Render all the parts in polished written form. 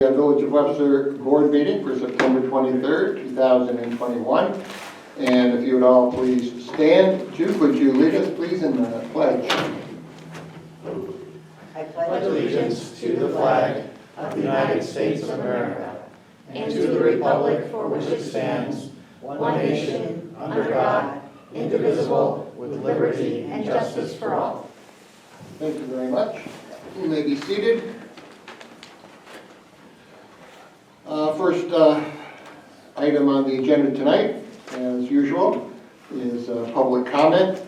The Village of Webster Board meeting for September 23rd, 2021. And if you would all please stand. Jude, would you lead us please in the pledge? I pledge allegiance to the flag of the United States of America and to the republic for which it stands, one nation, under God, indivisible, with liberty and justice for all. Thank you very much. You may be seated. First item on the agenda tonight, as usual, is public comment.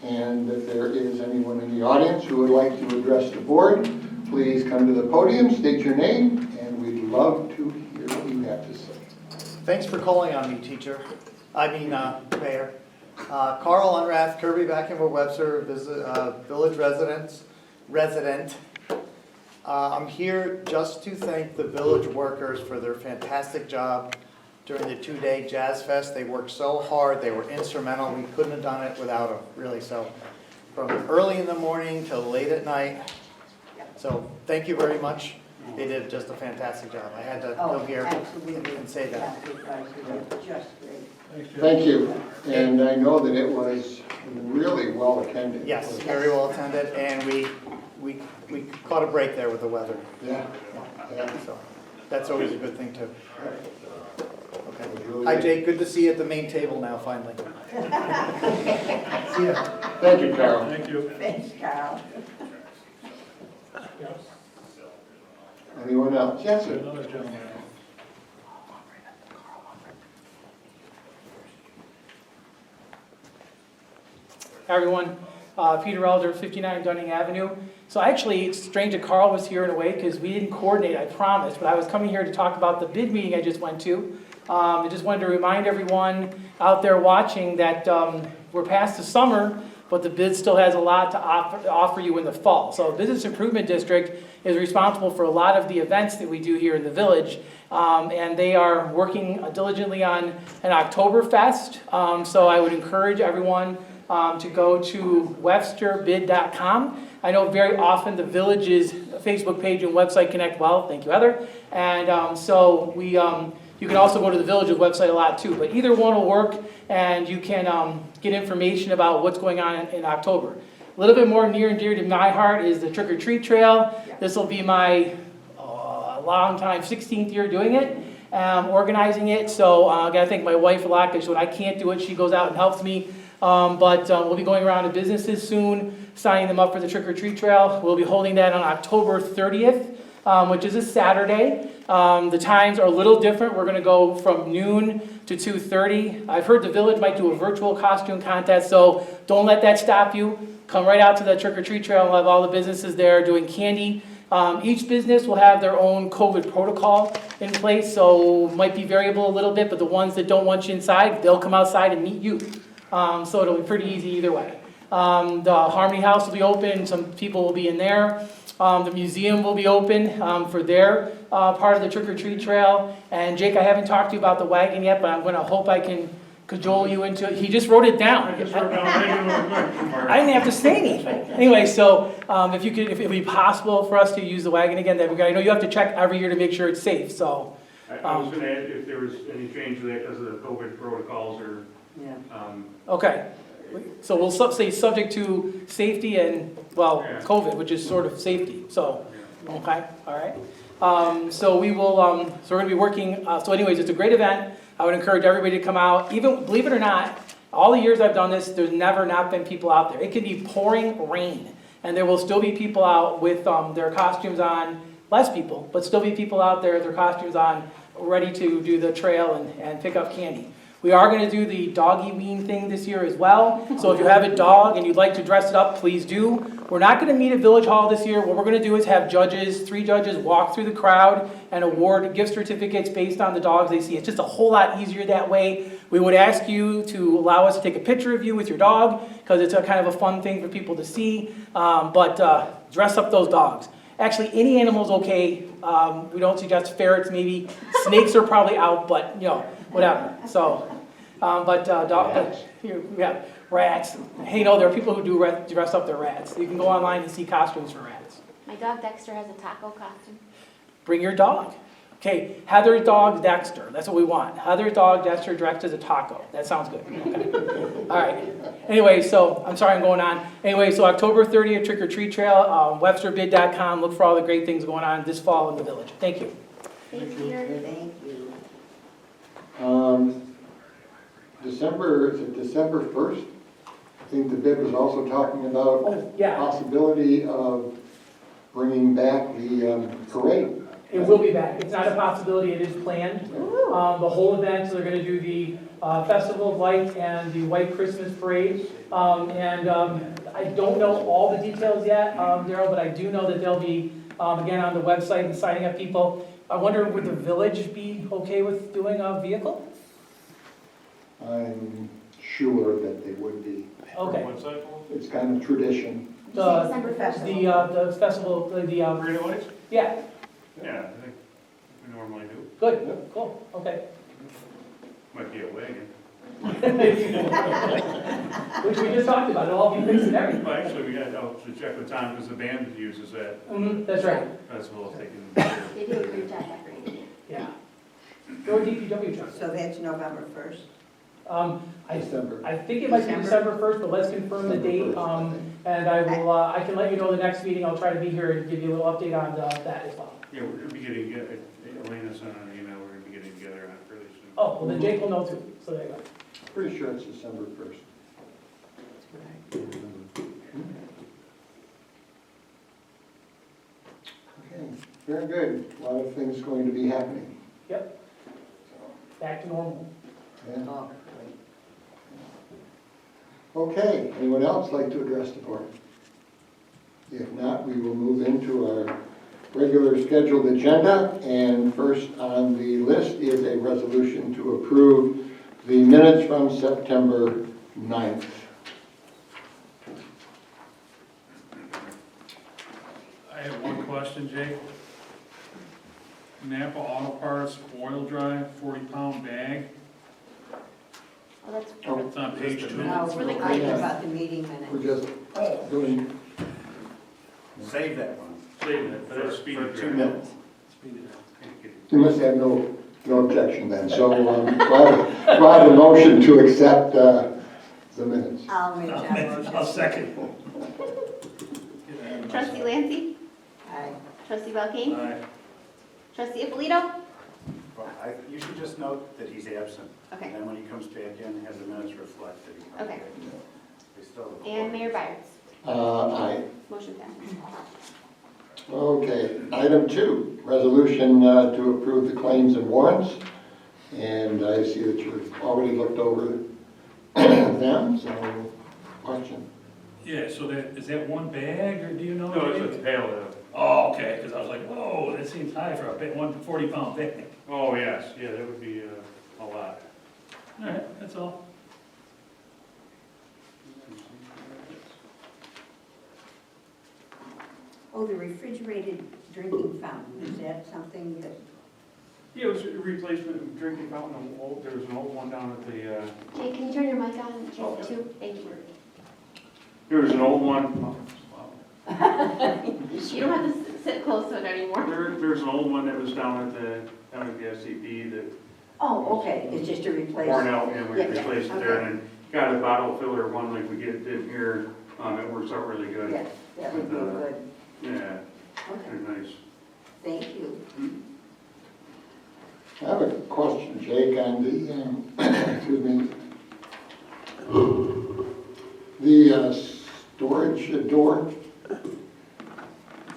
And if there is anyone in the audience who would like to address the board, please come to the podium, state your name, and we'd love to hear what you have to say. Thanks for calling on me, Mayor. Carl Unrath, Kirby Vancouver Webster, village resident. I'm here just to thank the village workers for their fantastic job during the two-day Jazz Fest. They worked so hard. They were instrumental. We couldn't have done it without them, really. So from early in the morning till late at night. So thank you very much. They did just a fantastic job. I had to come here and say that. Thank you. And I know that it was really well attended. Yes, very well attended, and we caught a break there with the weather. Yeah. So that's always a good thing too. Okay. Hi Jake, good to see you at the main table now finally. See ya. Thank you, Carol. Thank you. Thanks, Carl. Anyone else? Yes, sir. Another gentleman. Hi everyone, Peter Elder, 59 Dunning Avenue. So actually, it's strange that Carl was here in a way because we didn't coordinate, I promise, but I was coming here to talk about the bid meeting I just went to. I just wanted to remind everyone out there watching that we're past the summer, but the bid still has a lot to offer you in the fall. So Business Improvement District is responsible for a lot of the events that we do here in the village, and they are working diligently on an Oktoberfest. So I would encourage everyone to go to websterbid.com. I know very often the village's Facebook page and website connect well. Thank you, Heather. And so you can also go to the village's website a lot too. But either one will work, and you can get information about what's going on in October. A little bit more near and dear to my heart is the Trick or Treat Trail. This will be my long time 16th year doing it. Organizing it. So I got to thank my wife a lot because when I can't do it, she goes out and helps me. But we'll be going around to businesses soon, signing them up for the Trick or Treat Trail. We'll be holding that on October 30th, which is a Saturday. The times are a little different. We're going to go from noon to 2:30. I've heard the village might do a virtual costume contest, so don't let that stop you. Come right out to the Trick or Treat Trail. We'll have all the businesses there doing candy. Each business will have their own COVID protocol in place, so might be variable a little bit, but the ones that don't want you inside, they'll come outside and meet you. So it'll be pretty easy either way. The Harmony House will be open. Some people will be in there. The museum will be open for their part of the Trick or Treat Trail. And Jake, I haven't talked to you about the wagon yet, but I'm going to hope I can cajole you into it. He just wrote it down. I just wrote down I didn't have to say anything. Anyway, so if it would be possible for us to use the wagon again, that'd be great. I know you have to check every year to make sure it's safe. So I was going to add if there was any change to that because of the COVID protocols or. Yeah. okay. So we'll say subject to safety and, well, Yeah. COVID, which is sort of safety, so, okay, all right. So we will, so we're gonna be working, so anyways, it's a great event. I would encourage everybody to come out. Even, believe it or not, all the years I've done this, there's never not been people out there. It could be pouring rain, and there will still be people out with their costumes on, less people, but still be people out there with their costumes on, ready to do the trail and pick up candy. We are going to do the doggy wean thing this year as well. So if you have a dog and you'd like to dress it up, please do. We're not going to meet at Village Hall this year. What we're going to do is have judges, 3 judges, walk through the crowd and award gift certificates based on the dogs they see. It's just a whole lot easier that way. We would ask you to allow us to take a picture of you with your dog because it's a kind of a fun thing for people to see. But dress up those dogs. Actually, any animal's okay. We don't suggest ferrets, maybe. Snakes are probably out, but you know, whatever. So, here we have rats. Hey, no, there are people who do dress up their rats. You can go online and see costumes for rats. My dog Dexter has a taco costume. Bring your dog. Okay, Heather Dog Dexter, that's what we want. Heather Dog Dexter directed as a taco. That sounds good. Okay. All right. Anyway, so, I'm sorry I'm going on. Anyway, so October 30th, trick or treat trail, websterbid.com. Look for all the great things going on this fall in the village. Thank you. Thank you. Thank you. December, is it December 1st? I think the bid was also talking about Oh, yeah, possibility of bringing back the parade. it will be back. It's not a possibility, it is planned. The whole event, so they're gonna do the Festival of Lights and the White Christmas Parade. I don't know all the details yet, Daryl, but I do know that they'll be, again, on the website and signing up people. I wonder, would the village be okay with doing a vehicle? I'm sure that they would be. Okay. What's that for? It's kind of tradition. The, December festival. the festival, Parade of Lights? yeah, Yeah, I think we normally do. good, cool, okay. Might be a wagon. Which we just talked about, it'll all be fixed and everything. Well, actually, we got to check with Tom because the band uses that That's right, festival. They can. They do a great job decorating. yeah. Go DPW truck. So that's November 1st? December. I think it might be December 1st, but let's confirm the date. And I will, I can let you know the next meeting. I'll try to be here and give you a little update on that as well. Yeah, we're going to be getting, Elena sent an email, we're going to be getting together on it fairly soon. Oh, well then Jake will know too, so there you go. Pretty sure it's December 1st. Okay, very good. A lot of things going to be happening. Yep, back to normal. Yeah. Oh, Okay, anyone else like to address the board? If not, we will move into our regular scheduled agenda, and first on the list is a resolution to approve the minutes from September 9th. I have one question, Jake. Napa Auto Parts oil dry, 40-pound bag. Oh, that's, It's on page 2. No, It's really we're great. talking about the meeting We're minutes. just doing, Save that one. Save it, but it's For speedy. 2 minutes. you must have no objection then, so we'll have a motion to accept the minutes. I'll make that motion. I'll second. Trustee Lancy, Aye. Trustee Belkane, Aye. Trustee Ippolito. Well, you should just note that he's absent. Okay. And then when he comes back in, have the minutes reflect that he comes Okay. back. They still have a And quorum. Mayor Byers. Aye. Motion passes. Okay, item 2, resolution to approve the claims and warrants. And I see that you've already looked over them, so question. Yeah, so is that one bag, or do you know? No, it's Jake? a pail. Oh, okay, because I was like, whoa, that seems high for a 40-pound bag. Oh, yes, yeah, that would be a lot. All right, that's all. Oh, the refrigerated drinking fountain, is that something that, Yeah, it was a replacement drinking fountain. There was an old one down at the, Jake, can you turn your mic on, Jake, too? Thank you. there was an old one. You don't have to sit close to it anymore. There's an old one that was down at the SCP that oh, okay, it's just to replace. worn out, and we Yeah, replaced it there, okay. and then got a bottle filler one like we get in here. It works out really good. Yes, that would be good. Yeah, Okay, they're nice. thank you. I have a question, Jake, on the, excuse me, the storage door,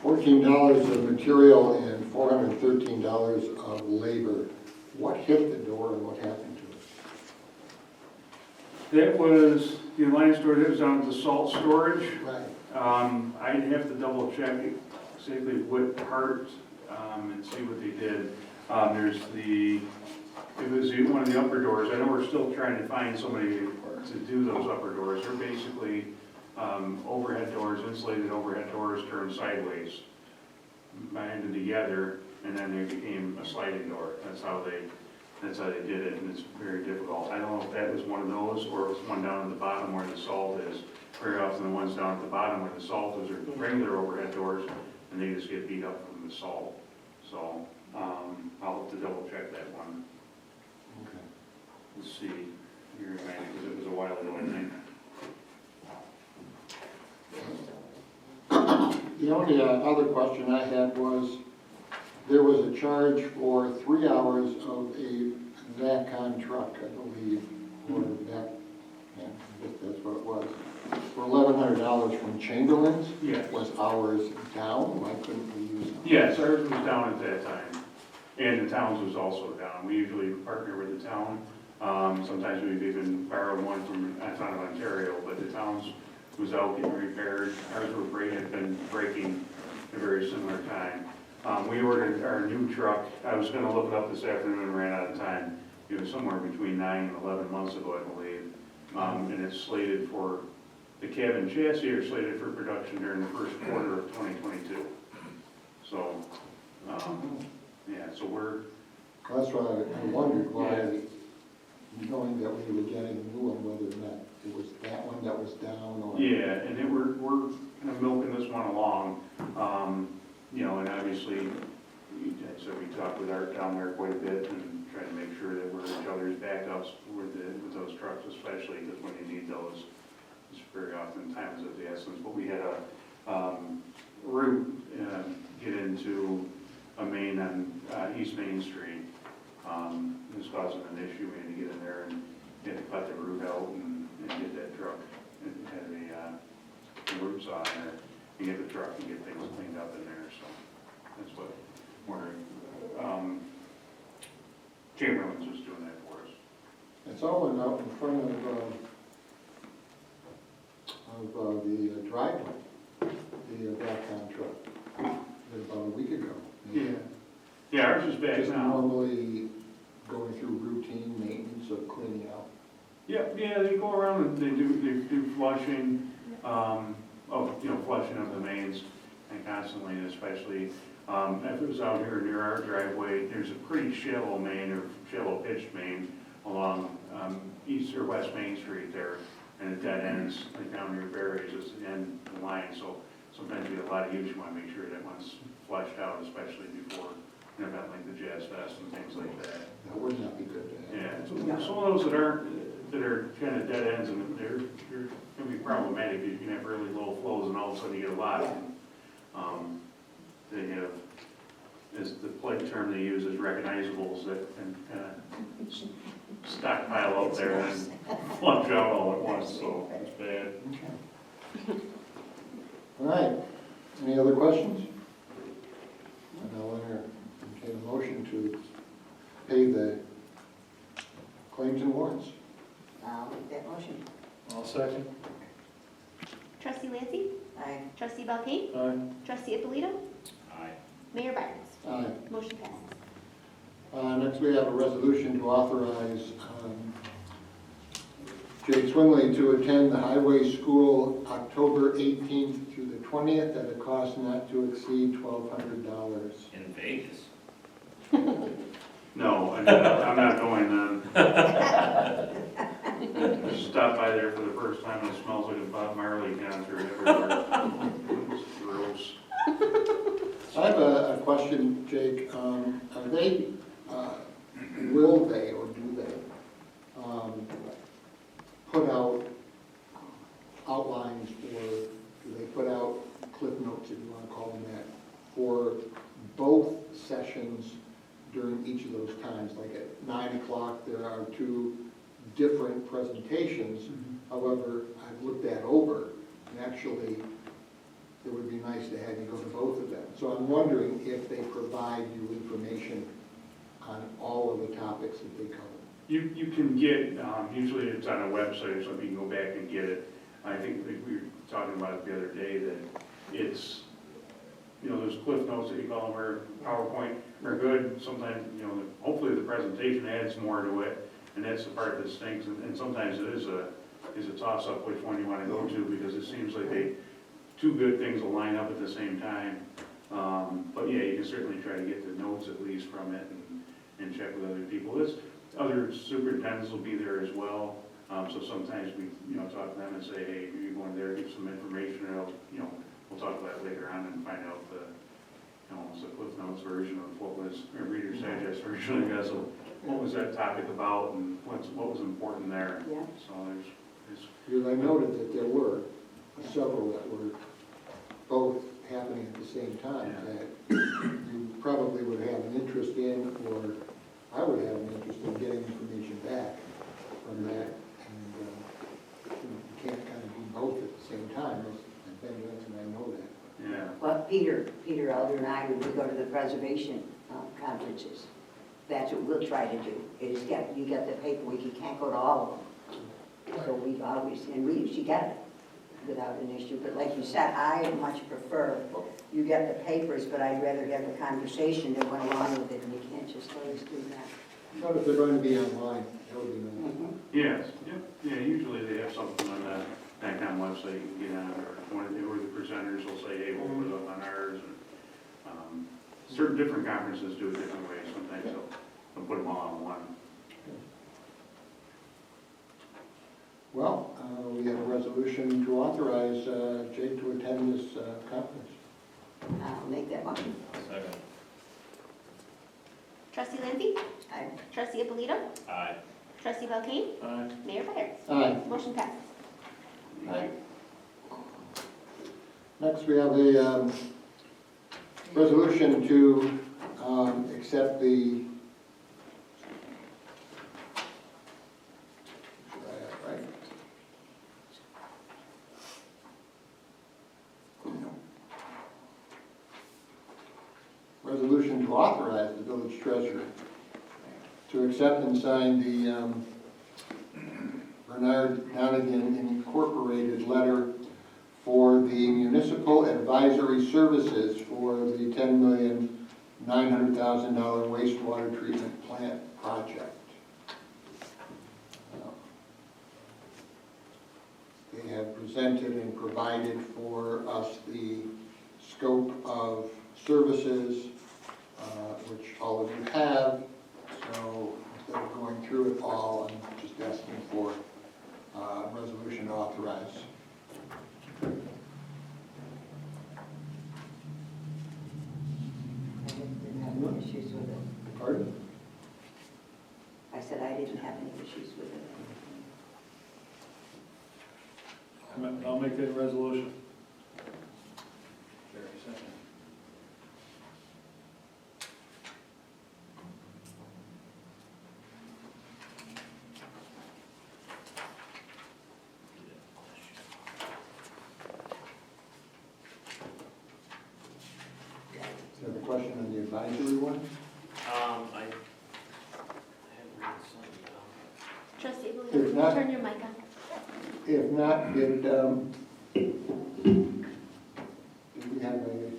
$14 of material and $413 of labor. What hit the door and what happened to it? That was the Alliance store that was down at the salt storage. Right. I'd have to double check exactly what part and see what they did. It was one of the upper doors. I know we're still trying to find somebody to do those upper doors. They're basically overhead doors, insulated overhead doors turned sideways, banded together, and then they became a sliding door. That's how they did it, and it's very difficult. I don't know if that was one of those, or it was one down at the bottom where the salt is. Very often the ones down at the bottom where the salt is are regular overhead doors, and they just get beat up from the salt. So I'll have to double check that one. Okay. Let's see, here, because it was a while ago, I think. The only other question I had was, there was a charge for 3 hours of a VACCON truck, I believe, or that, yeah, I guess that's what it was, for $1,100 from Chamberlain's. Yeah. Was ours down? Why couldn't we use them? Yes, ours was down at that time, and the town's was also down. We usually partner with the town. Sometimes we've even borrowed one from outside of Ontario, but the town's was out getting repaired. Ours had been breaking at a very similar time. We ordered our new truck. I was gonna look it up this afternoon and ran out of time. It was somewhere between 9 and 11 months ago, I believe. And it's slated for, the cab and chassis are slated for production during the first quarter of 2022. So, yeah, so we're, That's why I wondered why, knowing that we were getting a new one, whether or not it was that one that was down or. yeah, and then we're kind of milking this one along. You know, and obviously, so we talked with Art down there quite a bit and trying to make sure that we're each other's backups with those trucks, especially because when you need those, it's very often times of the essence. But we had a route get into a main on East Main Street. It was causing an issue. We had to get in there and had to cut the route out and get that truck. It had a root saw in there. And get the truck and get things cleaned up in there, so that's what we're, Chamberlain's was doing that for us. It's all went out in front of the driveway, the VACCON truck, about a week ago. Yeah, ours is back Just now. normally going through routine maintenance of cleaning out. Yeah, they go around and they do flushing, flushing of the mains, and constantly, and especially, if it was out here near our driveway, there's a pretty shallow main, or shallow pitched main, along, East or West Main Street there, and it dead ends, like down near Barry's, is the end of the line, so sometimes you get a lot of use, you wanna make sure that one's flushed out, especially before an event like the Jazz Fest and things like that. That would not be good to have. Yeah, so some of those that are kind of dead ends, and they're can be problematic, you can have really low flows, and all of a sudden you get a lot. They have, as the polite term they use, is recognizables that can kind of stockpile up there and flush out all at once, so it's bad. All right, any other questions? And I'll entertain a motion to pay the claims and warrants. I'll make that motion. I'll second. Trustee Lancy? Aye. Trustee Belkane? Aye. Trustee Ippolito? Aye. Mayor Barnes? Aye. Motion passes. Next, we have a resolution to authorize Jake Swingley to attend the highway school October 18th through the 20th at a cost not to exceed $1,200. In Vegas. No, I'm not going then. Stopped by there for the first time, and it smells like a Bob Marley concert everywhere. It's gross. I have a question, Jake. Are they, will they or do they put out outlines or do they put out cliff notes, if you want to call them that, for both sessions during each of those times? Like at 9 o'clock, there are two different presentations. However, I've looked that over, and actually, it would be nice to have you go to both of them. So I'm wondering if they provide you information on all of the topics that they cover. You can get, usually it's on a website, so you can go back and get it. I think we were talking about it the other day, that it's, those cliff notes that you call them, or PowerPoint, are good. Sometimes, hopefully the presentation adds more to it, and that's the part that stinks. And sometimes it is a toss-up which one you want to go to, because it seems like two good things will line up at the same time. But yeah, you can certainly try to get the notes at least from it and check with other people. Other superintendents will be there as well. So sometimes we, talk to them and say, hey, you're going there, give some information, or we'll talk about it later on and find out almost a Cliff Notes version of what was, or Reader's Digest version, I guess, of what was that topic about and what was important there. Yeah. So there's, Because I noted that there were several that were both happening at the same time, Yeah. that you probably would have an interest in, or I would have an interest in getting information back from that. And you can't kind of do both at the same time, and Ben Johnson, I know that. yeah. Well, Peter Elder and I, when we go to the preservation conferences, that's what we'll try to do, is you get the paperwork, you can't go to all of them. So we've always, and we usually get it without an issue, but like you said, I much prefer, you get the papers, but I'd rather have the conversation that went along with it, and you can't just let us do that. But if they're going to be online, that would be nice. Yes, yeah, usually they have something on the NICOM website you can get on, or the presenters will say, hey, we'll put it up on ours. And, certain different conferences do it different ways, sometimes they'll put them all on one. Well, we have a resolution to authorize Jake to attend this conference. I'll make that motion. Second. Trustee Lindsay? Aye. Trustee Abolito? Aye. Trustee Belkane? Aye. Mayor Byers? Aye. Motion passes. Next, we have a resolution to accept the, should I have it right? Resolution to authorize the village treasurer to accept and sign the Bernard Donnigan Incorporated letter for the municipal advisory services for the $10,900,000 wastewater treatment plant project. They have presented and provided for us the scope of services, which all of you have. So instead of going through it all, I'm just asking for a resolution to authorize. I didn't have any issues with it. Pardon? I said I didn't have any issues with it. I'll make that resolution. Very second. Do you have a question on the advisory one? I hadn't read something down. Trustee If Abolito, not- turn your mic on. If not, did we have a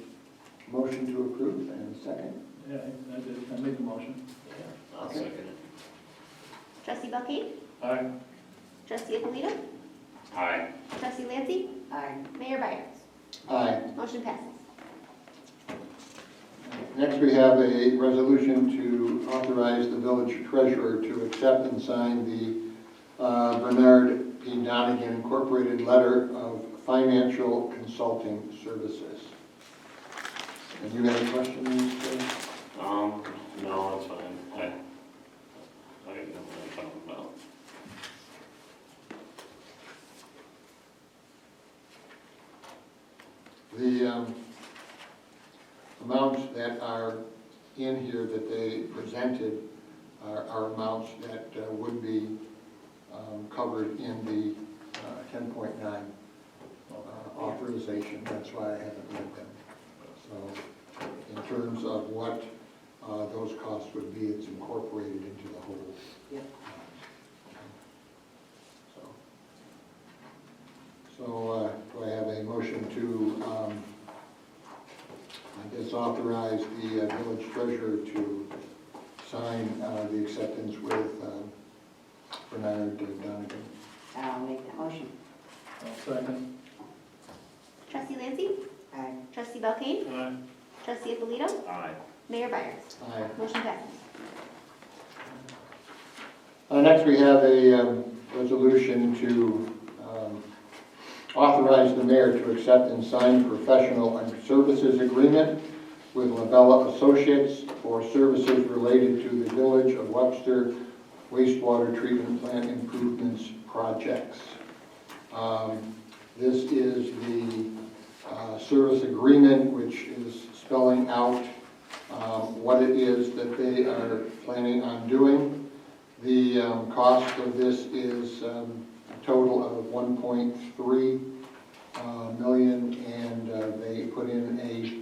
motion to approve and a second? Yeah, I did, I made the motion. Yeah, I'll second it. Trustee Belkane? Aye. Trustee Abolito? Aye. Trustee Lancy? Aye. Mayor Byers? Aye. Motion passes. Next, we have a resolution to authorize the village treasurer to accept and sign the Bernard P. Donnigan Incorporated letter of financial consulting services. And you have any questions? No, that's fine. I didn't know what I'm talking about. The amounts that are in here that they presented are amounts that would be covered in the 10.9 authorization. That's why I haven't read them. So in terms of what those costs would be, it's incorporated into the whole. Yep. So do I have a motion to, I guess, authorize the village treasurer to sign the acceptance with Bernard Donnigan? I'll make that motion. I'll second. Trustee Lancy? Aye. Trustee Belkane? Aye. Trustee Abolito? Aye. Mayor Byers? Aye. Motion passes. Next, we have a resolution to authorize the mayor to accept and sign professional services agreement with Lybella Associates for services related to the Village of Webster wastewater treatment plant improvements projects. This is the service agreement, which is spelling out what it is that they are planning on doing. The cost of this is a total of 1.3 million, and they put in a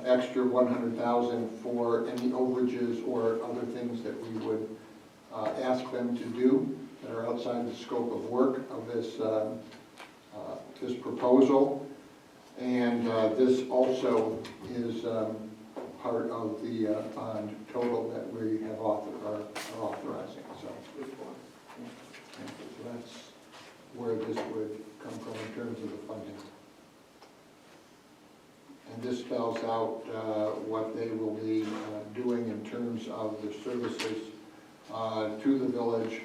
extra 100,000 for any overages or other things that we would ask them to do that are outside the scope of work of this this proposal. And this also is part of the bond total that we have are authorizing. So that's where this would come from in terms of the funding. And this spells out what they will be doing in terms of the services to the village.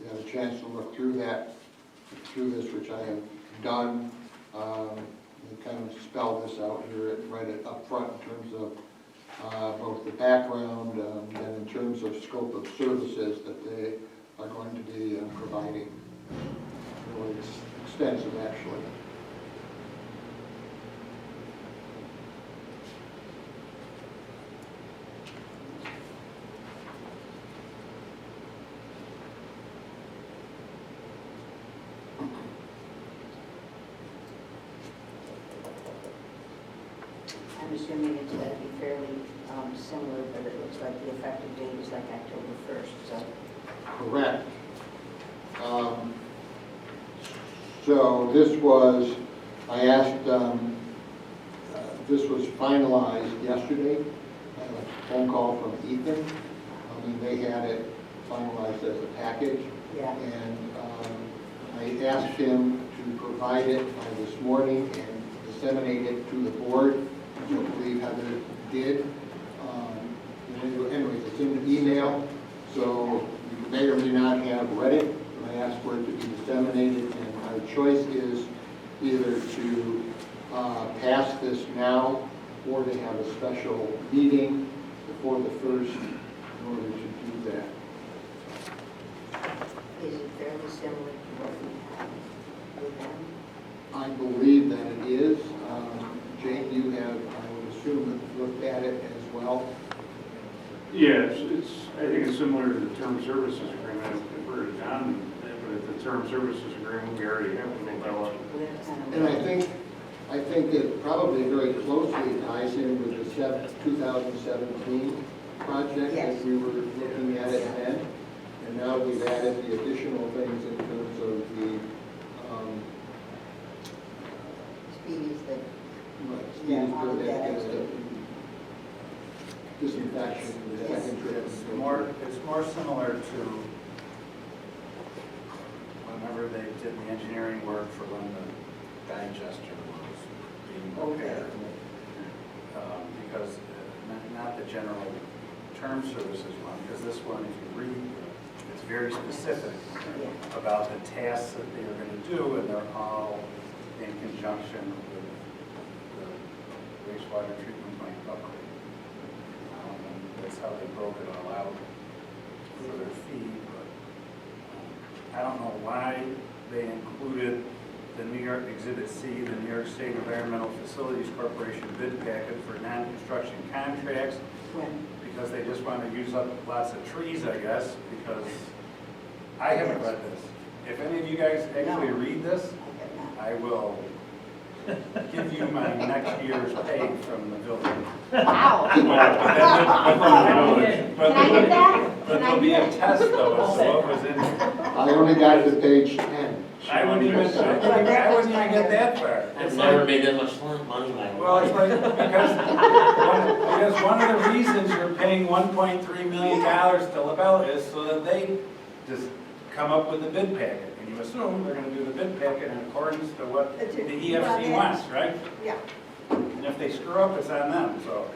You have a chance to look through this, which I have done. They kind of spell this out here, right up front in terms of both the background and in terms of scope of services that they are going to be providing. Really extensive, actually. I'm assuming it's going to be fairly similar, but it looks like the effective date is like October 1st, so. Correct. So this was, I asked, this was finalized yesterday. I had a phone call from Ethan. I mean, they had it finalized as a package. Yeah. And I asked him to provide it by this morning and disseminate it to the board, which I believe Heather did. Anyways, it's in the email, so you may or may not have read it. And I asked for it to be disseminated, and our choice is either to pass this now or to have a special meeting before the 1st in order to do that. Is it fairly similar to what we have with them? I believe that it is. Jake, you have, I would assume, looked at it as well. Yeah, I think it's similar to the term services agreement. I've heard it done, but the term services agreement, we already have with Lybella. And I think it probably very closely ties in with the 2017 project Yes. as we were looking at it then. And now we've added the additional things in terms of the Speedies that, speed permit, disinfection, the second trip. It's more similar to whenever they did the engineering work for when the digester was being repaired. Because not the general term services one, because this one, if you read, it's very specific about the tasks that they are going to do, and they're all in conjunction with the wastewater treatment plant upgrade. And that's how they broke it all out for their fee. But I don't know why they included the New York Exhibit C, the New York State Environmental Facilities Corporation bid packet for non-construction contracts, when, because they just want to use up lots of trees, I guess, because I haven't read this. If any of you guys actually read this, I have not. I will give you my next year's pay from the building. Wow. But Can I get that? But there'll be a test though, as to what was in there. I only got to page 10. I wouldn't even get that far. I've It's never like, made that much money in my life. well, it's like, because one of the reasons you're paying $1.3 million to Lybella is so that they just come up with the bid packet. And you assume they're gonna do the bid packet in accordance to what the EFC wants, right? Yeah. And if they screw up, it's on them, so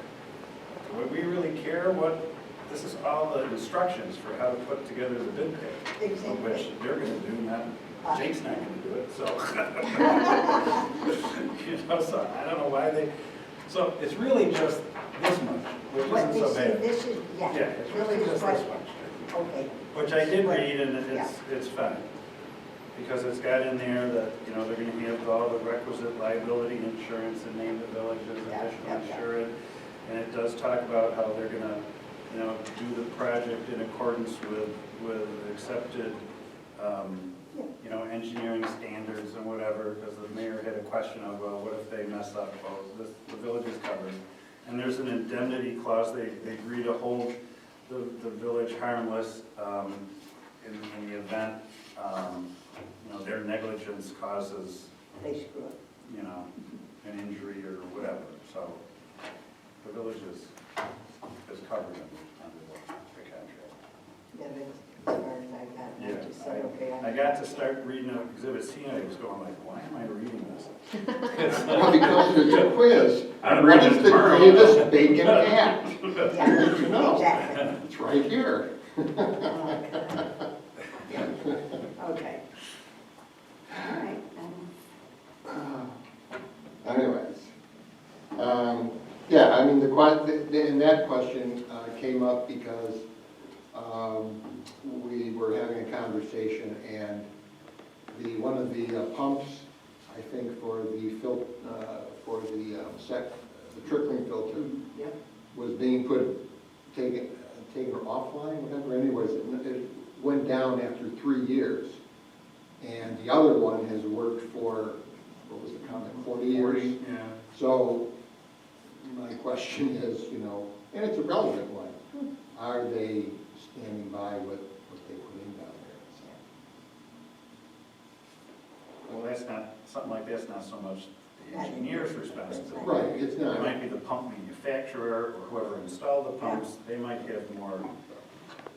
would we really care what this is all the instructions for how to put together the bid pack, which they're gonna do, not, Jake's not gonna do it, so. You know, so I don't know why they, so it's really just this much, which What isn't they so say, bad. this is, Yeah, yeah, it's really really is just this what, much, okay. which I did What- read, and yeah. it's fine. Because it's got in there that, you know, they're gonna have all the requisite liability insurance and name the villages, Yeah, additional yeah, yeah. insurance. And it does talk about how they're gonna, you know, do the project in accordance with accepted, you know, engineering standards and whatever, because the mayor had a question of, well, what if they mess up? Well, the village is covered. And there's an indemnity clause, they agree to hold the village harmless in the event, you know, their negligence causes, They screw up. you know, an injury or whatever, so the village is covered under the contract. Yeah, that's as far as I got, and I just said, okay. I got to start reading Exhibit C, and I was going like, why am I reading this? Well, because it's a quiz. I'm What reading is it the tomorrow. greatest bacon act? Yeah, You know. exactly. It's right here. Okay. All right, Anyways, yeah, I mean, and that question came up because we were having a conversation, and one of the pumps, I think for the trickling filter, Yep. was being taken offline, whatever. Anyways, it went down after 3 years, and the other one has worked for, what was the comment, 40 years? Yeah. So my question is, you know, and it's a relevant one, are they standing by what they put in down there? Well, that's not, something like that's not so much the engineer's responsibility. Right, it's It not. might be the pump manufacturer or whoever installed the pumps, they might have more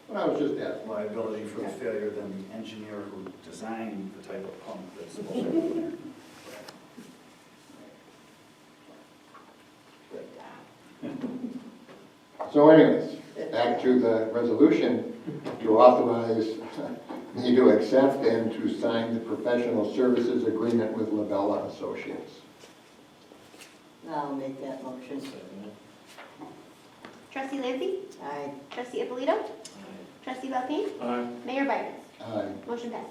Well, I was just asking. liability for the failure than the engineer who designed the type of pump that's supposed to go there. So anyways, back to the resolution to authorize me to accept and to sign the professional services agreement with Lybella Associates. I'll make that motion. Trustee Lancy? Aye. Trustee Ippolito? Trustee Belkane? Mayor Byers? Aye. Motion passes.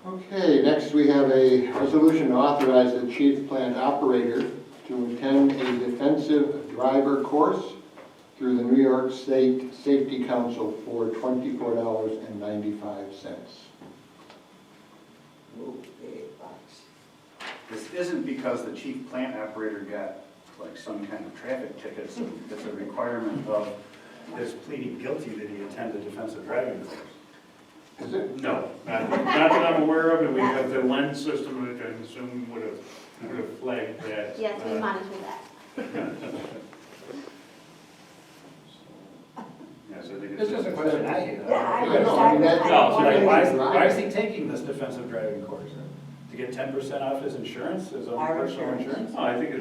Okay, next we have a resolution to authorize the chief plant operator to attend a defensive driver course through the New York State Safety Council for $24.95. Okay, box. This isn't because the chief plant operator got like some kind of traffic tickets. It's a requirement of his pleading guilty that he attend a defensive driving course. Is it? No, not that I'm aware of, and we have the lens system, which I assume would have flagged that. Yes, we monitor that. Yes, I think This it's is a question I had. Yeah, I I know, was, that's- No, so like, why Right. is he taking this defensive driving course? To get 10% off his insurance, his own Our personal insurance. insurance? Oh, I think I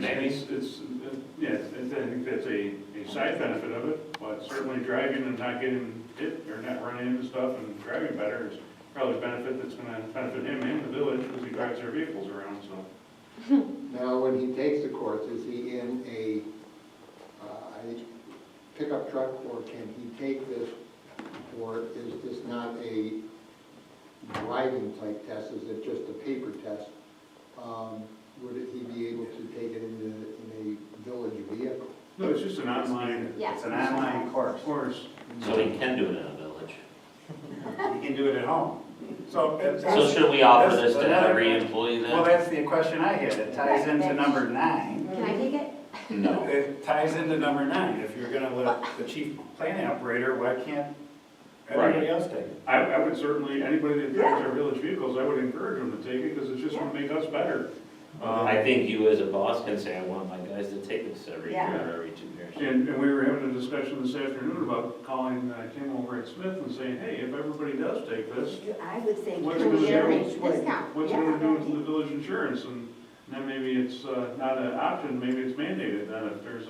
think that's a side benefit of it, but certainly driving and not getting hit or not running into stuff and driving better is probably a benefit that's gonna benefit him and the village because he drives our vehicles around, so. Now, when he takes the course, is he in a pickup truck, or can he take this, or is this not a driving type test, is it just a paper test? Would he be able to take it in a village vehicle? No, it's just an online Yeah. It's an online course. course. So he can do it in a village. He can do it at home. So, So should we offer That's this to another- every employee well, then? that's the question I had. It ties into number 9. Can I take it? No. It ties into number 9. If you're gonna let the chief plant operator, why can't everybody else take it? I would certainly, anybody that drives our village vehicles, I would encourage them to take it because it's just gonna make us better. I think you as a boss can say, I want my guys to take this every year Yeah. or every 2 years. And we were having a discussion this afternoon about calling Tim over at Smith and saying, hey, if everybody does take this, I would think What's two it gonna do? years would. Discount. what's it Yeah. gonna do to the village insurance? And then maybe it's not an option, maybe it's mandated then if there's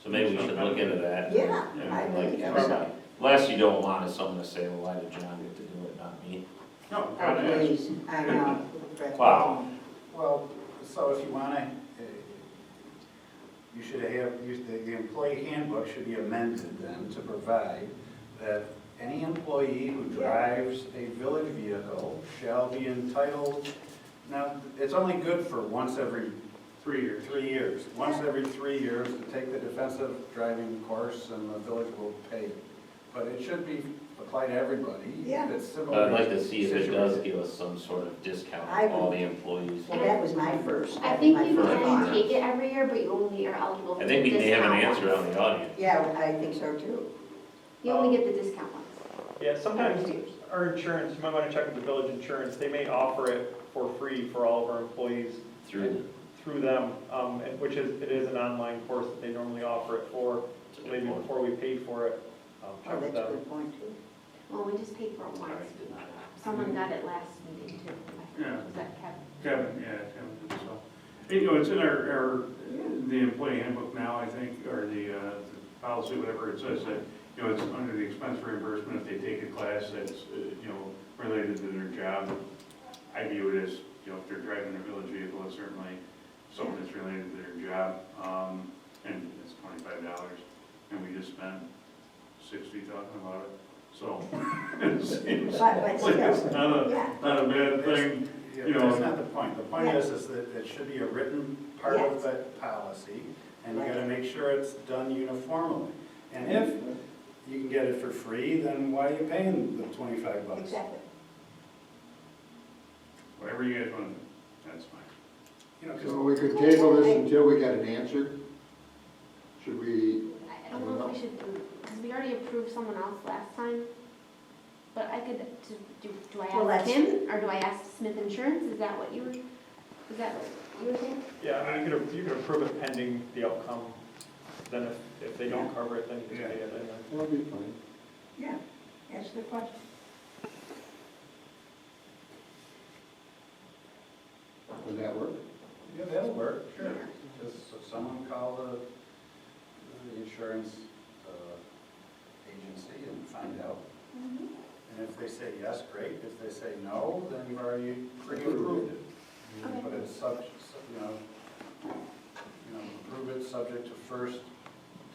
So maybe we should look into that. Yeah, And I like, think you so. know, last you don't want is someone to say, well, why did John get to do it, not me? No, Oh, God, yes. please, I know. Wow. Well, so if you want to, you should have, the employee handbook should be amended then to provide that any employee who drives a village vehicle shall be entitled, now, it's only good for once every 3 years. 3 years. Once every 3 years to take the defensive driving course and the village will pay. But it should be applied to everybody. Yeah. That's But similar. I'd like to see if it does give us some sort of discount I on all would- the employees. Well, that was my first. I think that was you my first can thought. take it every year, but you only are eligible for I the think we may have an discount answer out once. in the audience. Yeah, I think so too. You only get the discount once. Yeah, sometimes our insurance, you might want to check with the village insurance, they may offer it for free for all of our employees Through through them, which is, it is an online course that they normally offer it for, so maybe before we paid for it, Oh, check with that's a them. good point too. Well, we just paid for it once. Someone got it last meeting too. Yeah. Was that Kevin? Kevin, yeah, Kevin, so. You know, it's in our, the employee handbook now, I think, or the policy, whatever it says that, you know, it's under the expense reimbursement if they take a class that's, you know, related to their job. I view it as, you know, if they're driving a village vehicle, it's certainly something that's related to their job. And it's $25, and we just spent 60 talking about it. So, it seems But like still, it's not yeah. a bad thing. Yeah, You but know, that's not the point. The point Yeah. is that it should be a written part of Yes. that policy, and you Right. gotta make sure it's done uniformly. And if you can get it for free, then why are you paying the $25? Exactly. whatever you guys want to do, that's fine. You know, 'cause So we could table this until we get an answer? Should we, I don't know if we should, because we already approved someone else last time. But I could, do I Well, ask that's- him, or do I ask Smith Insurance? Is that what you were saying? Yeah, I mean, you could approve it pending the outcome, then if they don't cover it, then you just pay it anyway. that'll be fine. Yeah, that's the question. Would that work? yeah, that'll work, sure. Just so someone call the insurance agency and find out. And if they say yes, great. If they say no, then you've already pre-approved it. Okay. But it's approve it subject to first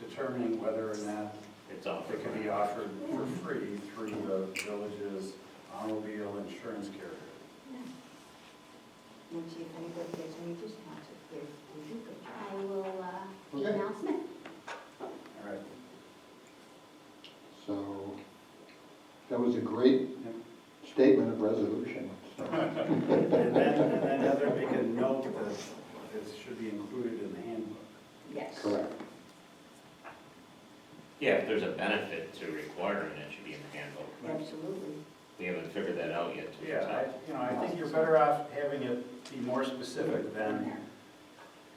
determining whether or not It's off. it can be offered for free through the village's automobile insurance carrier. And see if anybody gets any discounts if they do good job. I will Okay. email Smith. All right. So, that was a great statement of resolution. So, And then Heather, make a note that it should be included in the handbook. Yes. correct. Yeah, if there's a benefit to requiring it, should be in the handbook. Absolutely. We haven't figured that out yet. to the Yeah, top. I think you're better off having it be more specific than,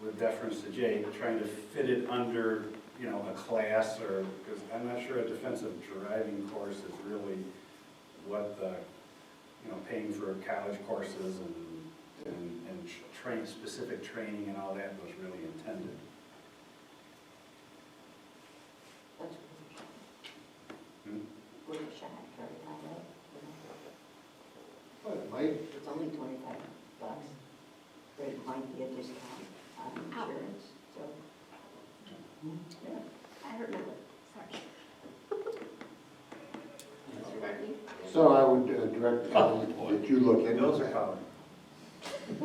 with deference to Jay, trying to fit it under, a class or, because I'm not sure a defensive driving course is really what the, paying for college courses and specific training and all that was really intended. That's Hmm? worth a shot, try to find out. But it might, It's only $25. There might be a discount on insurance, so. Yeah. I hurt my lip, sorry. Mr. Gardner? so I would direct Kelly that you look The into bills are that. calling. It's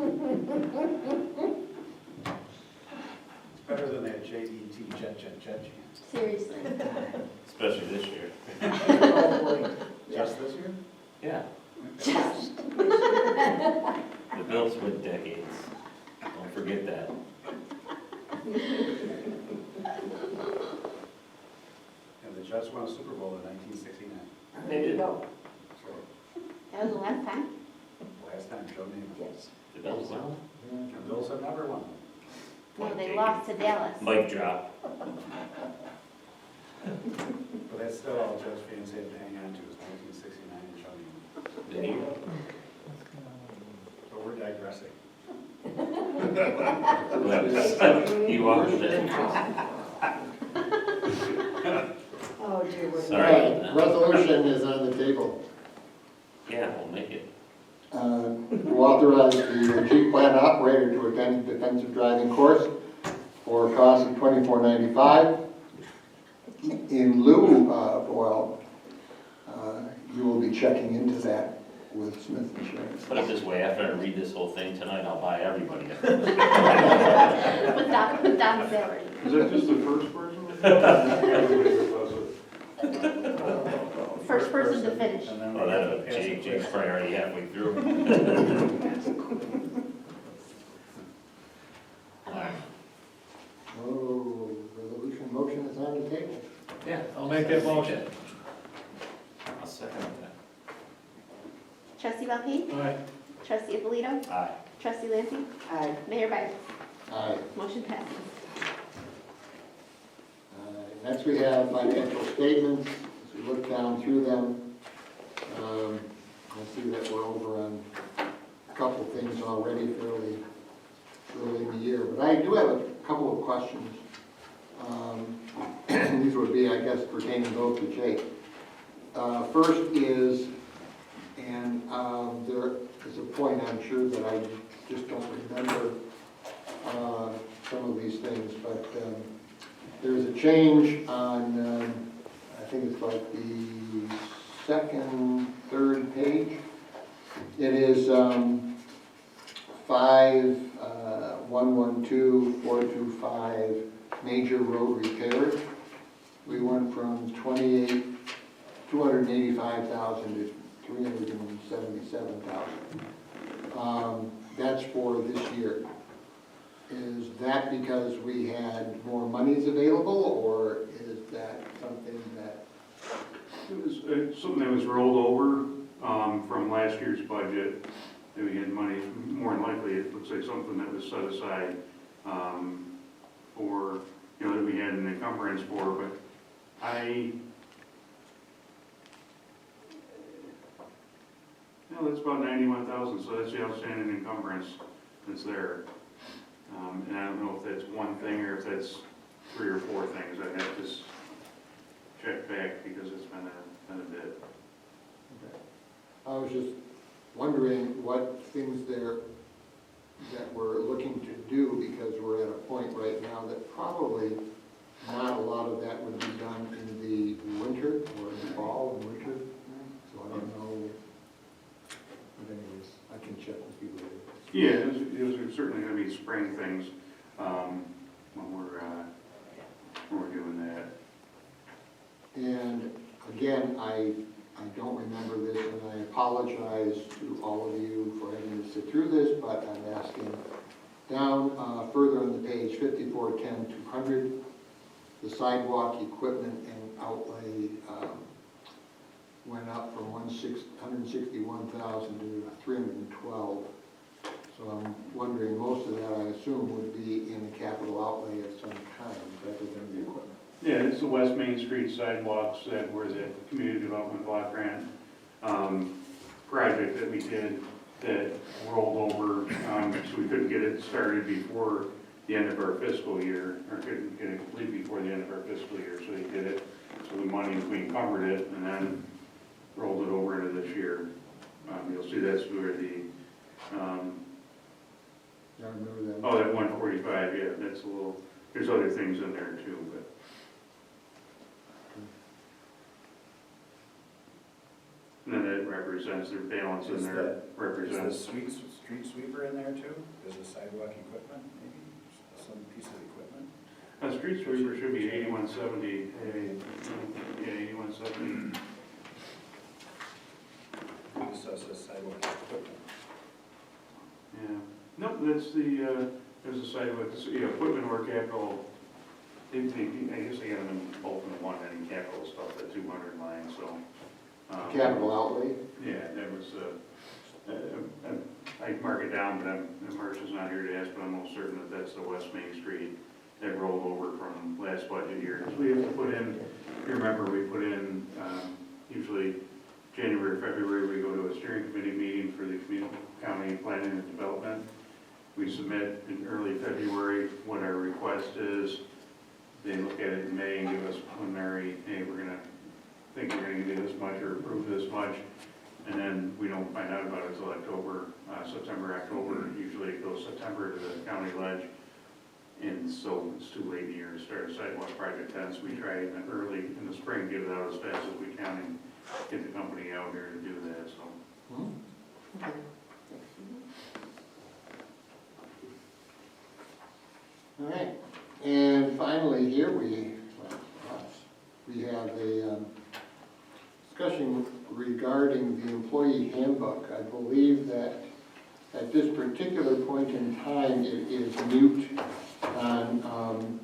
better than that JET jet chant. Seriously. Especially this year. Oh, boy. Just this year? Yeah, Just. the Bills win decades. Don't forget that. And the Jets won a Super Bowl in 1969. There you go. So, That was the last time? last time Joe Namath. Yes. The Bills won. The Bills have never won. No, they lost to Dallas. Mic drop. But that's still all Jets fans had to hang on to, is 1969 and Joe Namath. There you go. But we're digressing. You watched it. resolution is on the table. Yeah, we'll make it. To authorize the chief plant operator to attend a defensive driving course for a cost of $24.95. In lieu of, you will be checking into that with Smith Insurance. Put it this way, after I read this whole thing tonight, I'll buy everybody. With Don's salary. Is that just the first person? First person to finish. And then Oh, we have to that's pass Jake's it. probably already halfway through. Oh, resolution motion is on the table. Yeah, I'll make that motion. I'll second that. Trustee Valpeen? All right. Trustee Abolito? Aye. Trustee Lancy? Aye. Mayor Byers? Aye. Motion passes. Next, we have financial statements. As we look down through them, I see that we're over on a couple of things already fairly early in the year. But I do have a couple of questions. These would be, I guess, pertaining both to Jake. First is, and there is a point I'm sure that I just don't remember some of these things, but there's a change on, I think it's like the second, third page. It is 5112-425 major road repairs. We went from 285,000 to 377,000. That's for this year. Is that because we had more monies available, or is that something that? It was something that was rolled over from last year's budget, that we had money, more than likely, it looks like something that was set aside for, that we had an encumbrance for, but that's about 91,000, so that's the outstanding encumbrance that's there. And I don't know if that's one thing or if that's 3 or 4 things. I'd have to check back because it's been a bit. I was just wondering what things there that we're looking to do, because we're at a point right now that probably not a lot of that would be done in the winter or in the fall and winter. So I don't know. But anyways, I can check with you later. Yeah, it was certainly going to be spring things when we're doing that. And again, I don't remember this, and I apologize to all of you for having to sit through this, but I'm asking down further on the page, 5410-200, the sidewalk equipment and outlay went up from 161,000 to 312. So I'm wondering, most of that I assume would be in a capital outlay of some kind rather than the equipment. Yeah, it's the West Main Street sidewalks that were the Community Development Block Grant project that we did that rolled over, so we couldn't get it started before the end of our fiscal year, or couldn't get it complete before the end of our fiscal year, so they did it. So the money, we encumbered it and then rolled it over into this year. You'll see that's where the, I remember that. oh, that 145, yeah, that's a little, there's other things in there too, but. And then it represents their balance in there, Is represents. the street sweeper in there too? Is the sidewalk equipment, maybe, some piece of equipment? Street sweeper should be 8170, yeah, 8170. This says sidewalk equipment. Yeah, nope, that's the, there's a sidewalk, equipment or capital. I guess they got them in both in one, and capital stuff, that 200 line, so. Capital outlay? Yeah, that was, I'd mark it down, but Marcia's not here to ask, but I'm almost certain that that's the West Main Street that rolled over from last budget year. So we have to put in, you remember, we put in, usually January, February, we go to a steering committee meeting for the county planning and development. We submit in early February what our request is. They look at it in May and give us preliminary, hey, we're gonna think we're gonna get this much or approve this much, and then we don't find out about it until October, September, October. Usually it goes September to the county ledge, and so it's too late in the year to start a sidewalk project. Hence, we try early in the spring, get it out as fast as we can, and get the company out here to do that, so. Okay. All right, and finally here we have a discussion regarding the employee handbook. I believe that at this particular point in time, it is mute on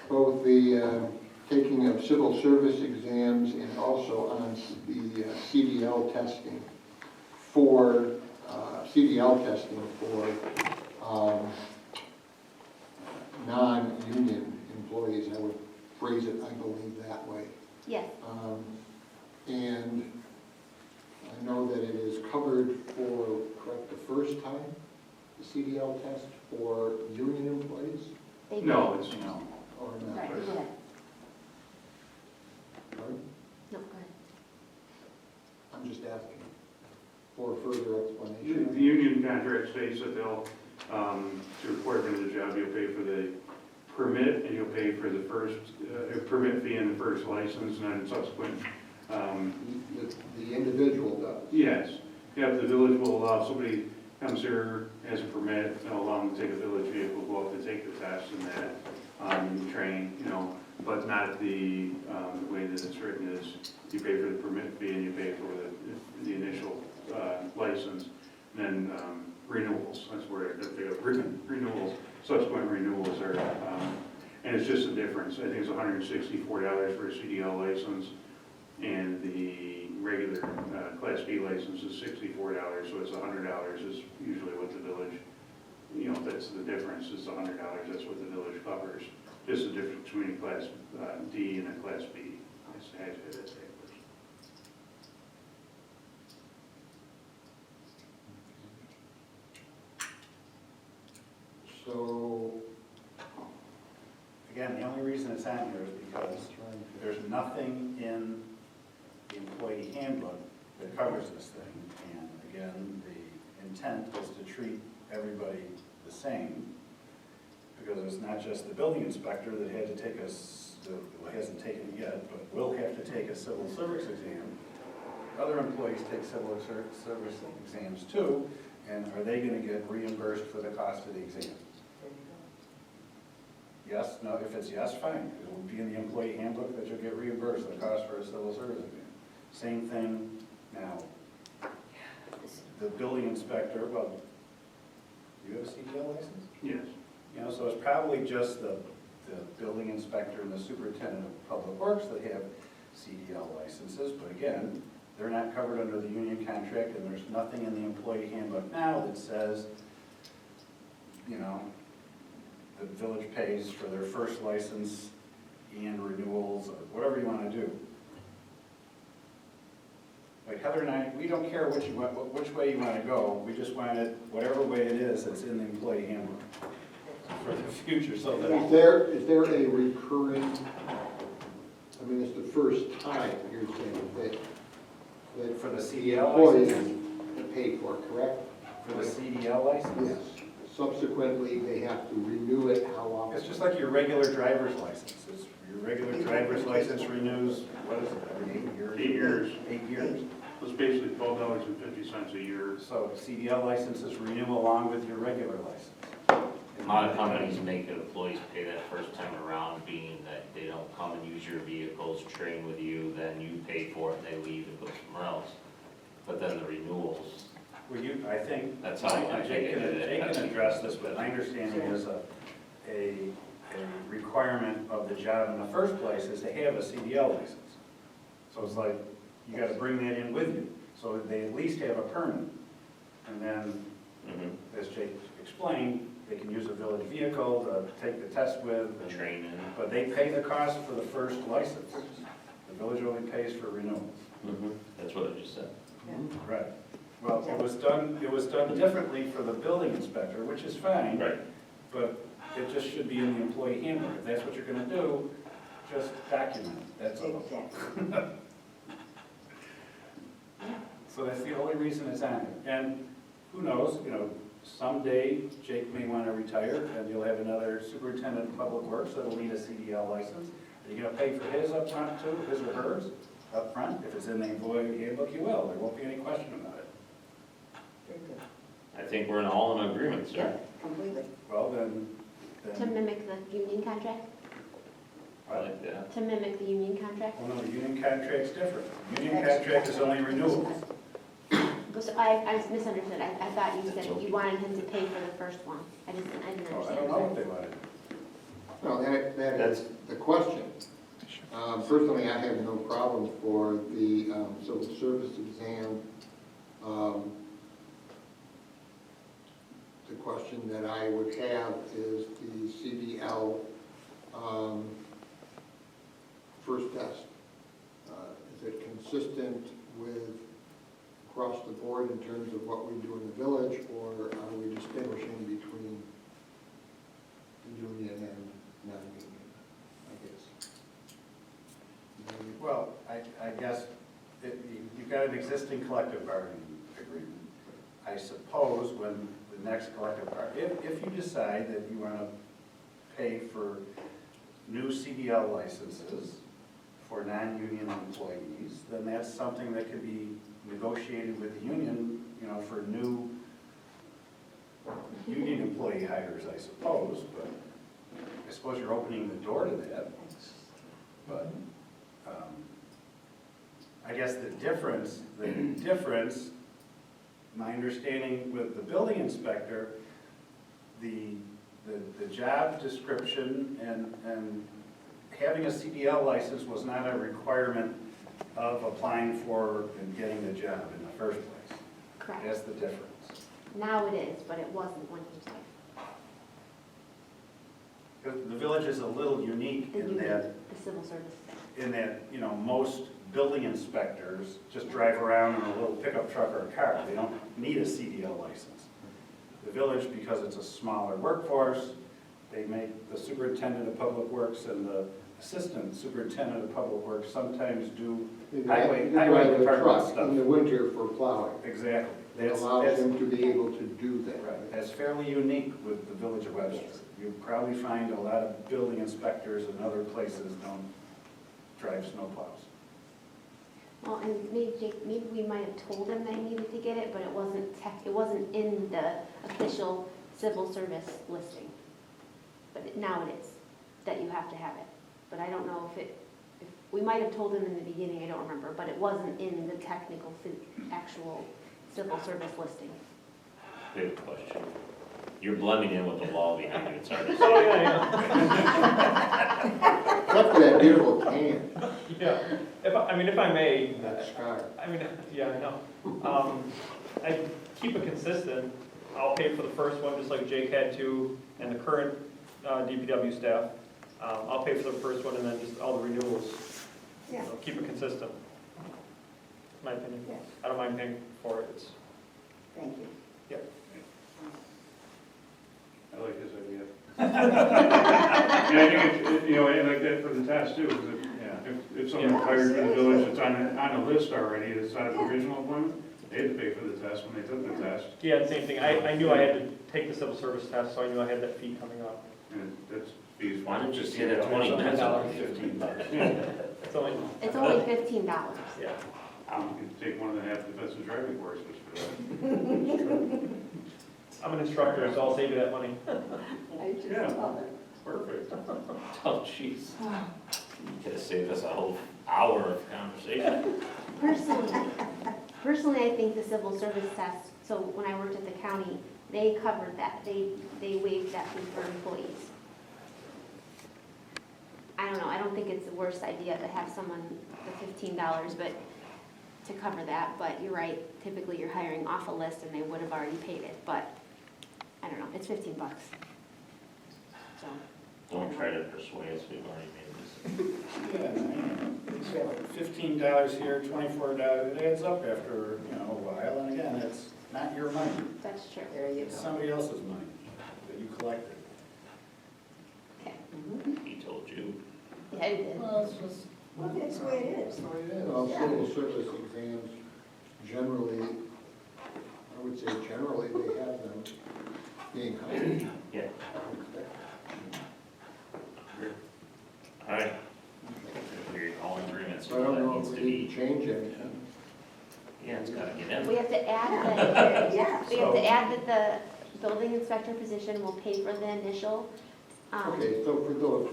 both the taking of civil service exams and also on the CDL testing for non-union employees. I would phrase it, I believe, that way. Yes. And I know that it is covered for, correct, the first time, the CDL test for union employees, They do. No, it's, or not? Right, go ahead. Pardon? No, go ahead. I'm just asking for further the explanation. union contract states that they'll, to report into the job, you'll pay for the permit, and you'll pay for the first, permit fee and the first license, and then subsequent, The individual does. yes. Yeah, the village will allow, somebody comes here, has a permit, they'll allow them to take a village vehicle, go up to take the test and that, train, but not the way that it's written is you pay for the permit fee and you pay for the initial license, and then renewals, that's where they have renewals, subsequent renewals are, and it's just a difference. I think it's $164 for a CDL license, and the regular Class B license is $64, so it's $100 is usually what the village, that's the difference, is $100, that's what the village covers. Just the difference between a Class D and a Class B. So, Again, the only reason it's on here is because there's nothing in the employee handbook that covers this thing. And again, the intent is to treat everybody the same, because it's not just the building inspector that had to take hasn't taken it yet, but will have to take a civil service exam. Other employees take civil service exams too, and are they going to get reimbursed for the cost of the exam? Yes, no, if it's yes, fine. It will be in the employee handbook that you'll get reimbursed the cost for a civil service exam. Same thing now. The building inspector, well, you have a CDL license? Yes. So it's probably just the building inspector and the superintendent of public works that have CDL licenses, but again, they're not covered under the union contract, and there's nothing in the employee handbook now that says, the village pays for their first license and renewals, or whatever you want to do. Like Heather and I, we don't care which way you want to go, we just want it, whatever way it is, it's in the employee handbook for the future, so that. is there a recurring, it's the first time you're saying that For the the CDL employees license? pay for, correct? For the CDL license? Yes. Subsequently, they have to renew it how often? It's just like your regular driver's license. Your regular driver's license renews, what is it, every 8 years? 8 years. 8 years. It's basically $12.50 a year. So CDL licenses renew along with your regular license. A lot of companies make their employees pay that first time around, being that they don't come and use your vehicles, train with you, then you pay for it, they leave and go somewhere else. But then the renewals, Well, I think, That's how I Jake take it. can address this, but my understanding is a requirement of the job in the first place is to have a CDL license. So it's like, you gotta bring that in with you, so they at least have a permit. And then, as Jake explained, they can use a village vehicle to take the test with. the training. But they pay the cost for the first license. The village only pays for renewals. That's what I just said. Right. Well, it was done differently for the building inspector, which is fine. Right. But it just should be in the employee handbook. If that's what you're gonna do, just document it, that's all. Exactly. So that's the only reason it's on there. And who knows, someday Jake may want to retire and you'll have another superintendent of public works that'll need a CDL license. Are you going to pay for his up front too, his or hers up front? If it's in the employee handbook, you will. There won't be any question about it. Very good. I think we're all in agreement, sir. Yeah, completely. Well, then, To mimic the union contract? I like that. To mimic the union contract? well, no, the union contract's different. The union contract is only renewals. So I misunderstood. I thought you said you wanted him to pay for the first one. I didn't Oh, I understand. don't know what they want to do. No, that is the question. Personally, I have no problem for the civil service exam. The question that I would have is the CDL first test. Is it consistent with across the board in terms of what we do in the village, or are we distinguishing between union and non-union, I guess? Well, I guess you've got an existing collective bargaining agreement. I suppose when the next collective if you decide that you want to pay for new CDL licenses for non-union employees, then that's something that could be negotiated with the union, for new union employee hires, I suppose, but I suppose you're opening the door to that. But I guess the difference, my understanding with the building inspector, the job description and having a CDL license was not a requirement of applying for and getting the job in the first place. Correct. That's the difference. Now it is, but it wasn't when he started. The village is a little unique The in union, that, the civil service thing. most building inspectors just drive around in a little pickup truck or a car. They don't need a CDL license. The village, because it's a smaller workforce, they make the superintendent of public works and the assistant superintendent of public works sometimes do highway department truck stuff. in the winter for plowing. Exactly. It allows them to be able to do that. Right, that's fairly unique with the village of Webster. You probably find a lot of building inspectors in other places don't drive snowplows. Well, and maybe we might have told him that he needed to get it, but it wasn't in the official civil service listing. But now it is, that you have to have it. But I don't know if we might have told him in the beginning, I don't remember, but it wasn't in the actual civil service listing. Good question. You're blending in with the wall behind you, it's hard to say. Oh, yeah, Except for that beautiful tan, yeah. If I may, that scar. yeah, I know. I keep it consistent. I'll pay for the first one, just like Jake had to, and the current DPW staff. I'll pay for the first one, and then just all the renewals. Yeah. I'll keep it consistent. My opinion. Yes. I don't mind paying for it. Thank you. I like his idea. And I think it's, and like that for the test too, because if someone hired for the village that's on a list already, that's not a provisional appointment, they had to pay for the test when they took the test. Yeah, the same thing. I knew I had to take the civil service test, so I knew I had that fee coming up. And that's fees. Why don't you say that 20 minutes? $15. It's only, It's only $15. yeah. You can take one and a half defensive driving courses for that. I'm an instructor, so I'll save you that money. I just Yeah. love it. Perfect. Oh, jeez. You could have saved us a whole hour of conversation. Personally, I think the civil service test, so when I worked at the county, they covered that, they waived that fee for employees. I don't know, I don't think it's the worst idea to have someone for $15, but to cover that, but you're right, typically you're hiring off a list and they would have already paid it, but I don't know, it's $15. So. Don't try to persuade us, we've already made this. Yeah, $15 here, $24, it adds up after, a while, and again, it's not your money. That's true. There you It's go. somebody else's money that you collected. Okay. He told you. Yeah, you did. Well, it's just, Well, that's the way it is. that's the way it is. Well, civil service exams, generally, I would say generally, they have them being hired. Yeah. All right. We're all in agreement, So I so don't that know needs if to we need be, to change anything. yeah, it's gotta get We in. have to add that, Yeah. we have to add that the building inspector position will pay for the initial, Okay, so for those,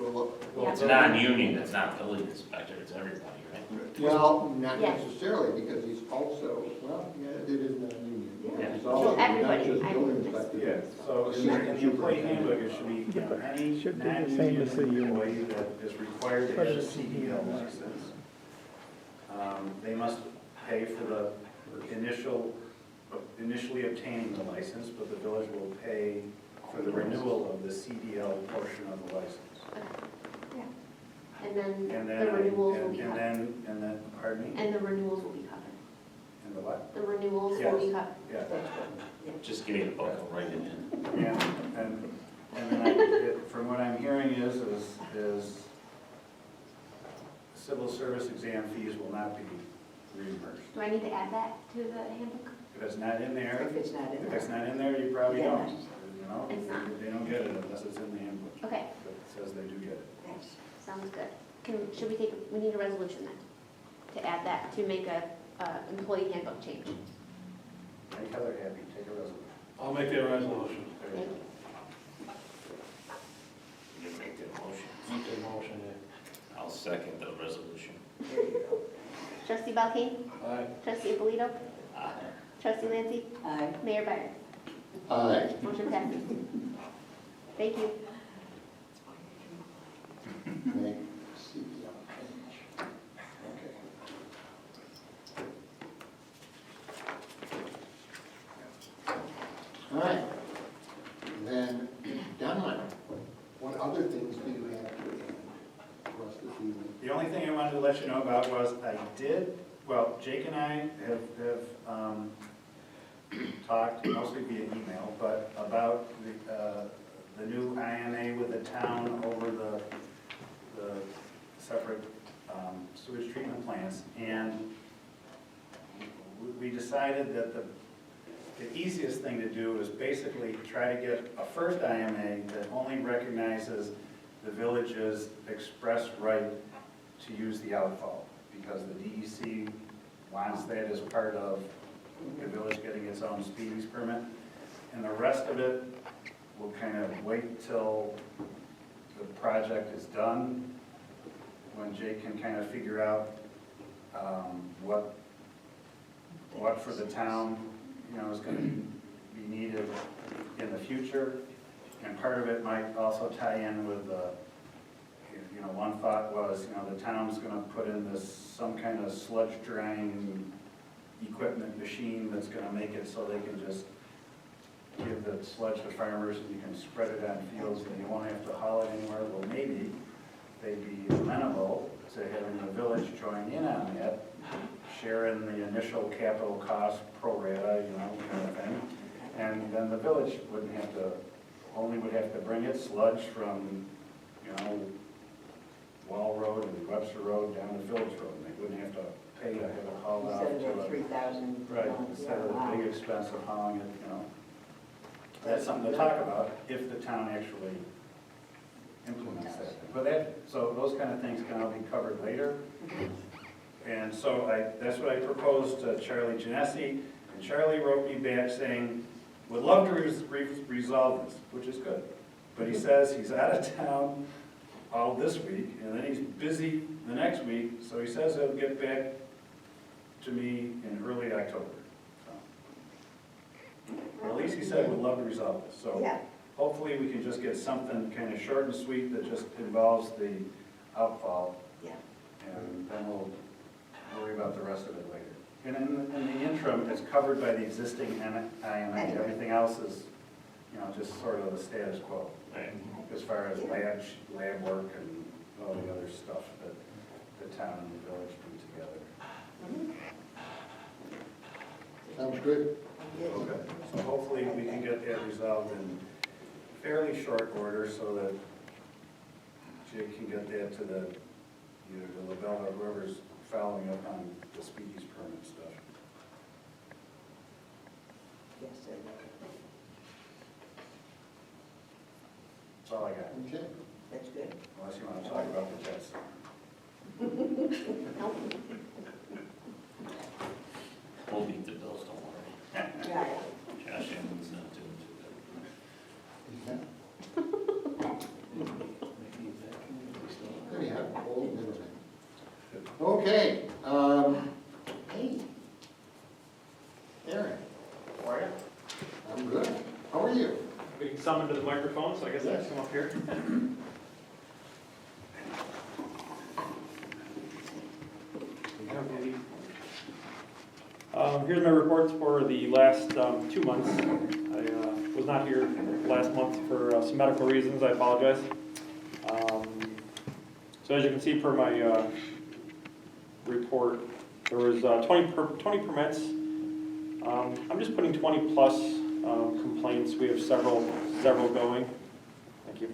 Yeah. It's non-union, it's not building inspector, it's everybody, right? well, not Yeah. necessarily, because he's also, well, yeah, it is non-union. Yeah. He's So also not everybody, just I building mean, inspector. Yeah, so in the employee handbook, it should be, you know, any Should be the same as the non-union union. employee that is required to have a CDL license. They must pay for the initially obtaining the license, but the village will pay for the renewal of the CDL portion of the license. and then And the then, renewals will be and covered. then, pardon me, And the renewals will be covered. and the what? The renewals will be Yes. covered. Yeah. Just give me the book, I'll write it in. And then from what I'm hearing is civil service exam fees will not be reimbursed. Do I need to add that to the handbook? If it's not in there, If it's not in if it's there. not in there, you probably Yeah. don't, you know? It's not. They don't get it unless it's in the handbook, Okay, but it says they do get it. Yes. sounds good. Should we take, we need a resolution then, to add that, to make a employee handbook change. Make Heather happy, take a resolution. I'll make that resolution. Thank you. You can make that motion. Make that motion, I'll second the resolution. Trustee Belkane? Aye. Trustee Ippolito? Aye. Trustee Lancy? Aye. Mayor Byers? Aye. Motion passes. Thank you. Make CDL change. Okay. All right. Then, Don, what other things do you have to add for us this evening? The only thing I wanted to let you know about was Jake and I have talked, mostly via email, but about the new IMA with the town over the separate sewage treatment plants. And we decided that the easiest thing to do is basically try to get a first IMA that only recognizes the village's express right to use the outfall, because the DEC wants that as part of the village getting its own speedies permit. And the rest of it, we'll kind of wait till the project is done, when Jake can kind of figure out what for the town, is going to be needed in the future. And part of it might also tie in with one thought was, the town's gonna put in some kind of sludge drying equipment machine that's gonna make it so they can just give the sludge to farmers and you can spread it on fields and you won't have to haul it anywhere. Well, maybe they'd be amenable to having the village join in on that, sharing the initial capital cost pro rata, kind of thing. And then the village would have to bring its sludge from, Wall Road and Webster Road down to Phillips Road. And they wouldn't have to pay to have it hauled out Instead to of that a, 3,000. right, instead of the big expense of hauling it, That's something to talk about if the town actually implements that. But so those kind of things can all be covered later. And so that's what I proposed to Charlie Genesi, and Charlie wrote me back saying, would love to resolve this, which is good. But he says he's out of town all this week, and then he's busy the next week, so he says he'll get back to me in early October. So, or at least he said would love to resolve this. So Yeah. hopefully we can just get something kind of short and sweet that just involves the outfall. Yeah. And then we'll worry about the rest of it later. And in the interim, it's covered by the existing IMA. Everything else is, just sort of the status quo. Right. As far as lab work and all the other stuff that the town and the village do together. Sounds good. Okay. So hopefully we can get that resolved in fairly short order so that Jake can get that to the either to Lybella or whoever's following up on the speedies permit stuff. Yes, sir. That's all I got, Okay. That's good. unless you want to talk about the test. Nope. We'll beat the bills, don't worry. Yeah. Josh Allen's not doing too good. Anyhow, old middleman. Okay, hey. Aaron, How are you? I'm good. How are you? Being summoned to the microphone, so I guess I have to come up here. Here's my reports for the last 2 months. I was not here last month for some medical reasons, I apologize. So as you can see per my report, there was 20 permits. I'm just putting 20 plus complaints. We have several going. Thank you.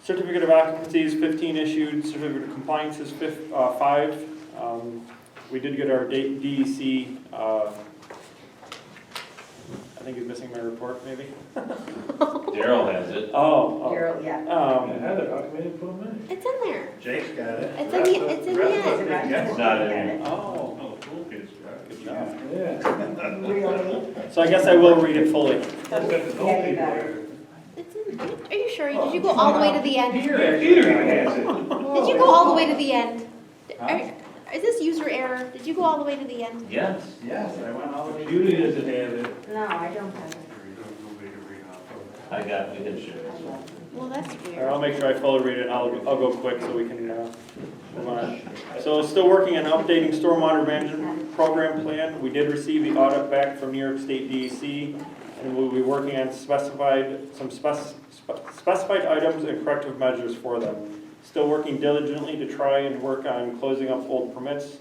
Certificate of occupancy is 15 issued. Certificate of compliance is 5. We did get our DEC, I think he's missing my report, maybe? Daryl has it. Oh. Carol, yeah. Heather, how come you didn't put them in? It's in there. Jake's got it. It's in the end. It's not in here. Oh. Oh, cool kids, right? Good job. Yeah. Really? So I guess I will read it fully. Yeah, you better. It's in, are you sure? Did you go all the way to the end? Peter has it. Did you go all the way to the end? Is this user error? Did you go all the way to the end? Yes. Yes, I went all the way. Judy doesn't have it. No, I don't have it. I got, we can share. Well, that's I'll weird. make sure I fully read it. I'll go quick so we can move on. So still working on updating stormwater management program plan. We did receive the audit back from New York State DEC, and we'll be working on specified items and corrective measures for them. Still working diligently to try and work on closing up old permits.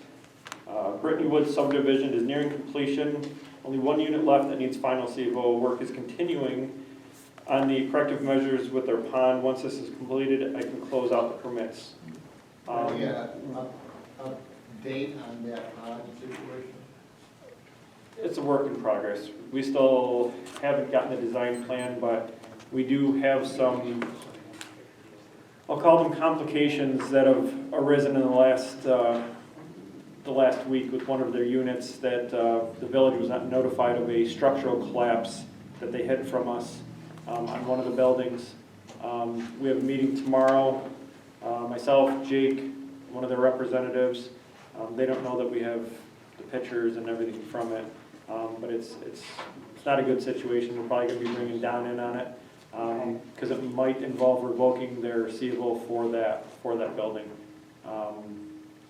Brittany Woods subdivision is nearing completion. Only 1 unit left that needs final CFO. Work is continuing on the corrective measures with their pond. Once this is completed, I can close out the permits. Yeah, update on that pond situation? It's a work in progress. We still haven't gotten the design plan, but we do have some, I'll call them complications that have arisen in the last week with one of their units that the village was not notified of a structural collapse that they hid from us on one of the buildings. We have a meeting tomorrow. Myself, Jake, one of their representatives. They don't know that we have the pictures and everything from it, but it's not a good situation. We're probably going to be bringing Don in on it because it might involve revoking their CFO for that building.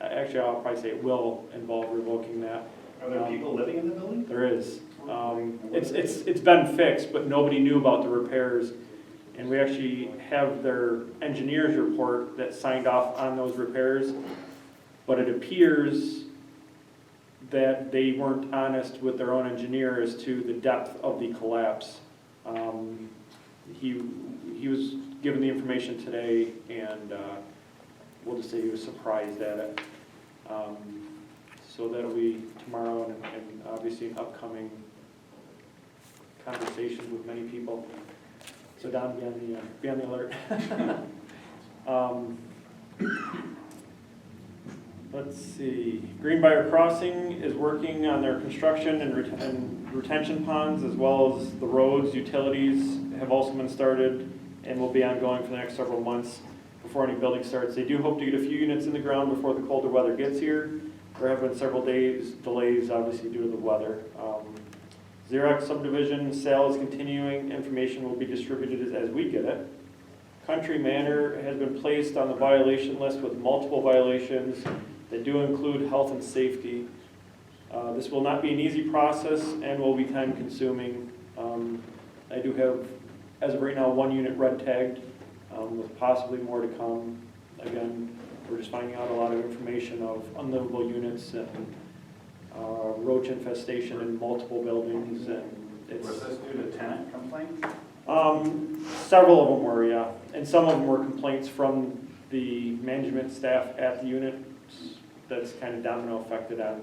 Actually, I'll probably say it will involve revoking that. Are there people living in the building? There is. It's been fixed, but nobody knew about the repairs. And we actually have their engineer's report that signed off on those repairs. But it appears that they weren't honest with their own engineer as to the depth of the collapse. He was given the information today, and we'll just say he was surprised at it. So that'll be tomorrow, and obviously an upcoming conversation with many people. So Don, be on the alert. Let's see. Greenbrier Crossing is working on their construction and retention ponds, as well as the roads. Utilities have also been started and will be ongoing for the next several months before any building starts. They do hope to get a few units in the ground before the colder weather gets here. There have been several days delays, obviously due to the weather. Xerox subdivision sale is continuing. Information will be distributed as we get it. Country Manor has been placed on the violation list with multiple violations that do include health and safety. This will not be an easy process and will be time consuming. I do have, as of right now, 1 unit red tagged with possibly more to come. Again, we're just finding out a lot of information of unlivable units and roach infestation in multiple buildings, and it's... Was this due to tenant complaints? Several of them were, yeah. And some of them were complaints from the management staff at the unit, that's kind of domino affected on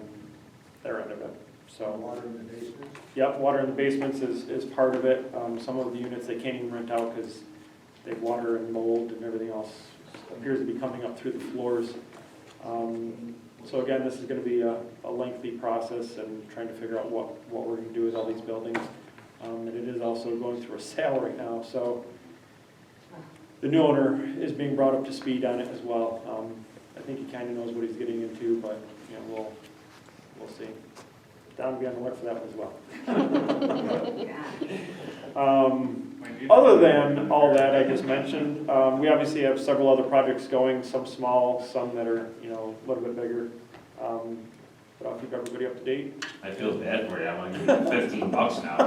their end of it, so. Water in the basement? Yep, water in the basements is part of it. Some of the units they can't even rent out because they have water and mold and everything else appears to be coming up through the floors. So again, this is going to be a lengthy process and trying to figure out what we're going to do with all these buildings. And it is also going through a sale right now, so the new owner is being brought up to speed on it as well. I think he kind of knows what he's getting into, but you know, we'll see. Don will be on the look for that one as well. Other than all that I just mentioned, we obviously have several other projects going, some small, some that are, you know, a little bit bigger. But I'll keep everybody up to date. I feel bad for you, I'm gonna give you $15 now.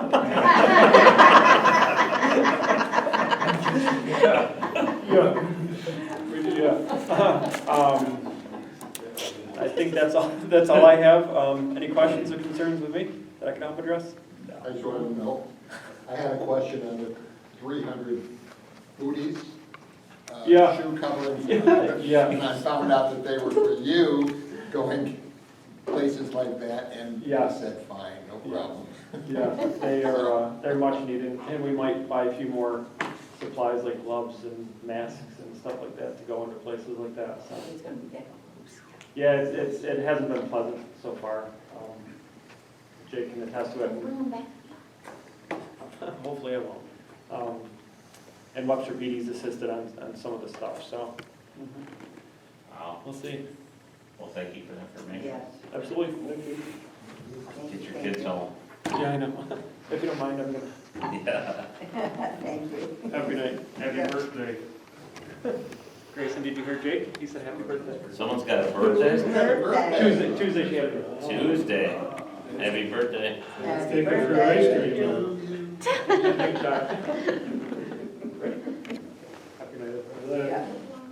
I think that's all I have. Any questions or concerns with me that I can help address? I just want to know, I had a question on the 300 booties. Yeah. Shoe coverings. Yeah. And I found out that they were for you going places like that, and you Yes. said, fine, no problem. Yeah, they're much needed, and we might buy a few more supplies like gloves and masks and stuff like that to go into places like that, so. It's gonna be bad. Yeah, it hasn't been pleasant so far. Jake can attest to it. Bring them back. Hopefully I won't. And Webster PD's assisted on some of the stuff, so Wow, we'll see. well, thank you for the information. Yes. Absolutely. Get your kids home. Yeah, I know. If you don't mind, I'm gonna, Yeah. Thank you. have a good night. Happy birthday. Grayson, did you hear Jake? He said happy birthday. Someone's got a birthday? Birthday. Tuesday she had a birthday. Tuesday. Happy birthday. Happy Take her for birthday. ice cream. Big shot. Happy night. Yeah.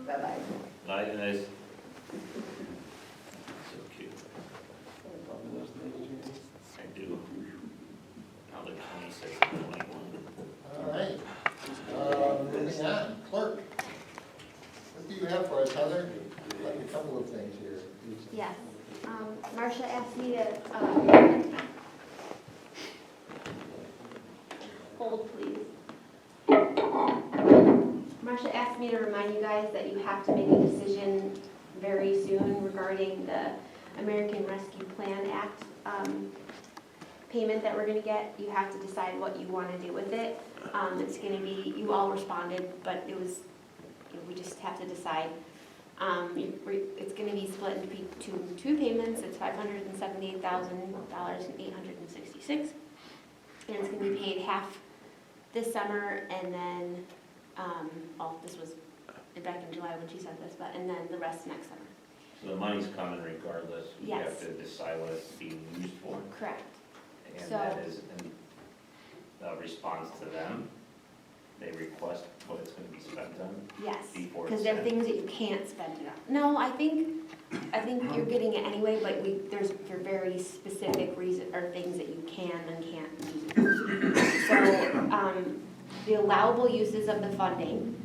Bye-bye. Night, guys. So cute. I do. Now they're 26 and 21. All right. Moving on, clerk. What do you have for us, Heather? Like a couple of things here. Yes. Marcia asked me to, hold please. Marcia asked me to remind you guys that you have to make a decision very soon regarding the American Rescue Plan Act payment that we're gonna get. You have to decide what you wanna do with it. It's gonna be, you all responded, but it was, we just have to decide. It's gonna be split into two payments. It's $578,866. And it's gonna be paid half this summer and then, this was back in July when she sent this, and then the rest next summer. So the money's coming regardless. We Yes. have to decide what it's being used for. Correct. And So- that is in response to them. They request what it's going to be spent on. Yes, Before because it's there are sent. things that you can't spend it on. No, I think you're getting it anyway, but there's for very specific reason, or things that you can and can't use it for. So, the allowable uses of the funding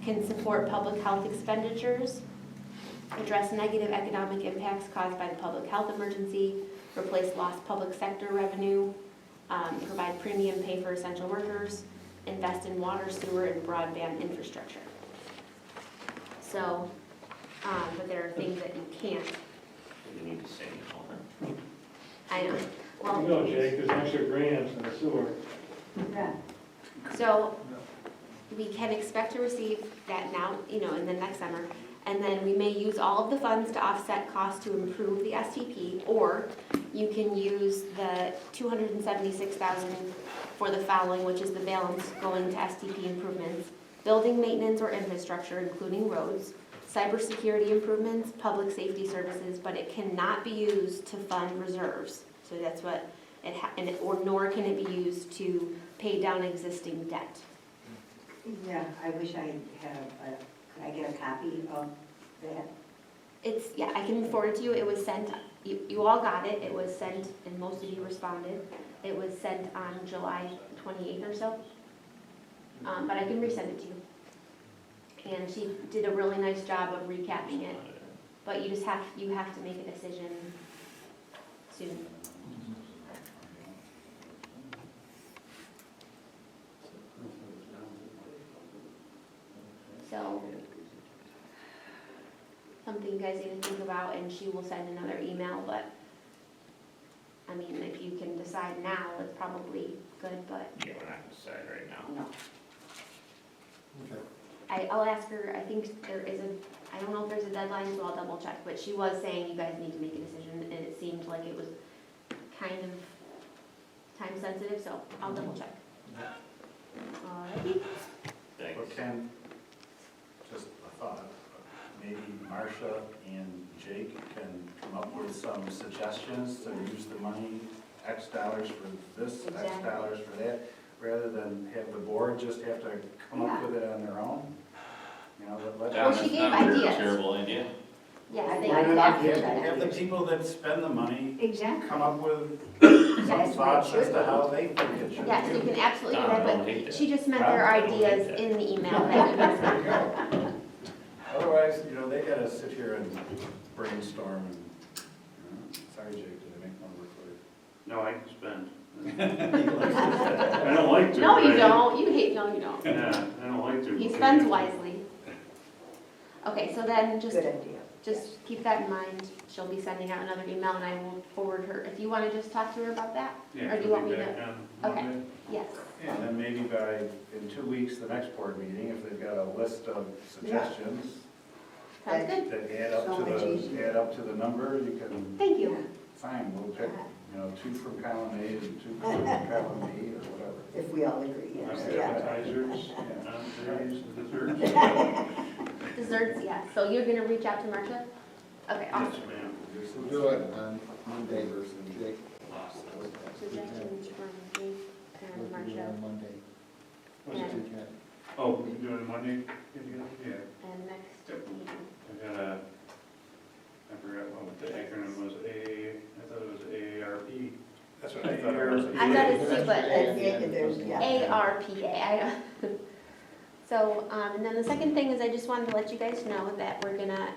can support public health expenditures, address negative economic impacts caused by the public health emergency, replace lost public sector revenue, provide premium pay for essential workers, invest in water, sewer, and broadband infrastructure. So, but there are things that you can't. You need to say no. I know. You know, Jake, there's extra grants in the sewer. Yeah. So we can expect to receive that now, in the next summer. And then we may use all of the funds to offset costs to improve the STP, or you can use the $276,000 for the following, which is the balance going to STP improvements, building maintenance or infrastructure, including roads, cybersecurity improvements, public safety services, but it cannot be used to fund reserves. So that's what nor can it be used to pay down existing debt. Yeah, I wish I had could I get a copy of that? I can forward it to you. It was sent, you all got it. It was sent, and most of you responded. It was sent on July 28th or so. But I can resend it to you. And she did a really nice job of recapping it, but you have to make a decision soon. So, something you guys need to think about, and she will send another email, but, I mean, if you can decide now, it's probably good, but Yeah, we're not gonna decide right now. No. I'll ask her, I think there is I don't know if there's a deadline, so I'll double check, but she was saying you guys need to make a decision, and it seemed like it was kind of time sensitive, so I'll double check. Alrighty, Thanks. Well, Ken, just a thought, maybe Marcia and Jake can come up with some suggestions to use the money, X dollars for this, X Exactly. dollars for that, rather than have the board just have to come up with it on their own. You know, let. Well, she gave ideas. Terrible idea. yes, they I exactly love did it. that. Have the people that spend the money Exactly. come up with some That's thoughts what it as should to be. how they think it should be. Yes, you can absolutely do that, I don't but hate that. she just meant their I don't ideas hate that. in the email that you guys There you go. Otherwise, you know, they gotta sit here and brainstorm and, sorry, Jake, did I make one work for you? No, I can spend. I don't like to. No, but you I- don't, you don't. Yeah, I don't like to. He but I spends have to. wisely. Okay, so then Good idea. just keep that in mind. She'll be sending out another email and I will forward her. If you want to just talk to her about that? Yeah, Or do you she'll want be me to? back on Okay. Monday. Yes. And then maybe in 2 weeks, the next board meeting, if they've got a list of suggestions Sounds good. that add up So to much easier. the number, you can, Thank you. fine, we'll pick, 2 from column A and 2 from column B or whatever. If we all agree, yes, yeah. Appetizers, entrees, desserts. Desserts, yeah. So you're gonna reach out to Marcia? Okay, Yes, awesome. ma'am. We'll do it on Monday versus Jake. Suggestions from Jake and We'll do it Marcia on Monday. What's it? If you can. Oh, we doing Monday? Yeah. and next meeting. I had I forgot what the acronym was, I thought it was AARP. That's what I thought it was. I thought it's too, but There's, yeah. ARPA. So, and then the second thing is I just wanted to let you guys know that we're gonna,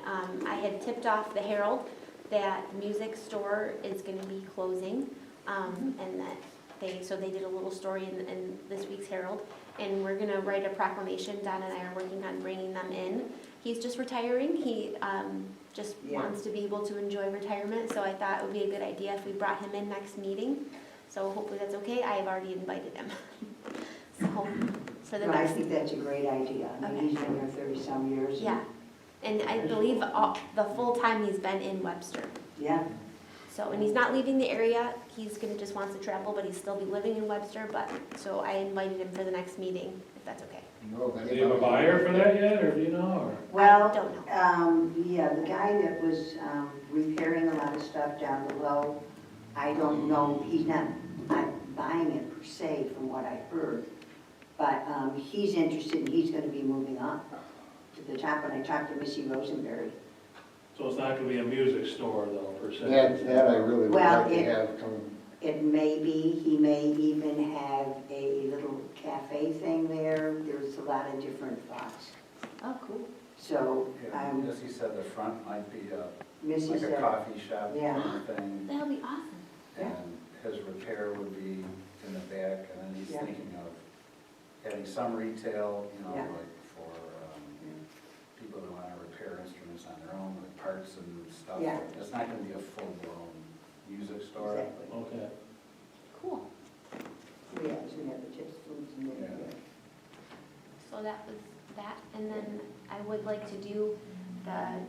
I had tipped off the Herald that the music store is gonna be closing. And that they did a little story in this week's Herald. And we're gonna write a proclamation. Don and I are working on bringing them in. He's just retiring. He, just Yeah. wants to be able to enjoy retirement. So I thought it would be a good idea if we brought him in next meeting. So hopefully that's okay. I have already invited him. So, for the No, I next, think that's a great idea. I mean, Okay. he's been here 30-some years. and- yeah. And I believe the full time he's been in Webster. Yeah, So, and he's not leaving the area. He's gonna just wants to travel, but he's still be living in Webster. But, so I invited him for the next meeting, if that's okay. Do you have a buyer for that yet, or do you know, or? well, Don't know. yeah, the guy that was repairing a lot of stuff down below, I don't know, he's not buying it per se from what I heard. But he's interested and he's gonna be moving up to the top when I talked to Missy Rosenberry. So it's not gonna be a music store though, per se? That I really would Well, like to it- have come. It may be, he may even have a little cafe thing there. There's a lot of different thoughts. Oh, cool. So, Yeah, as he said, the front might be Missy like a said, coffee shop Yeah. kind of thing. That'll be awesome. Yeah. And his repair would be in the back, and then he's Yeah. thinking of having some retail, Yeah. like for people that want to repair instruments on their own, with parts and stuff. Yeah. It's not going to be a full-blown music store. exactly. Okay. Cool. Yeah, it's gonna have the chips, foods, and Yeah. everything. So that was that. And then I would like to do the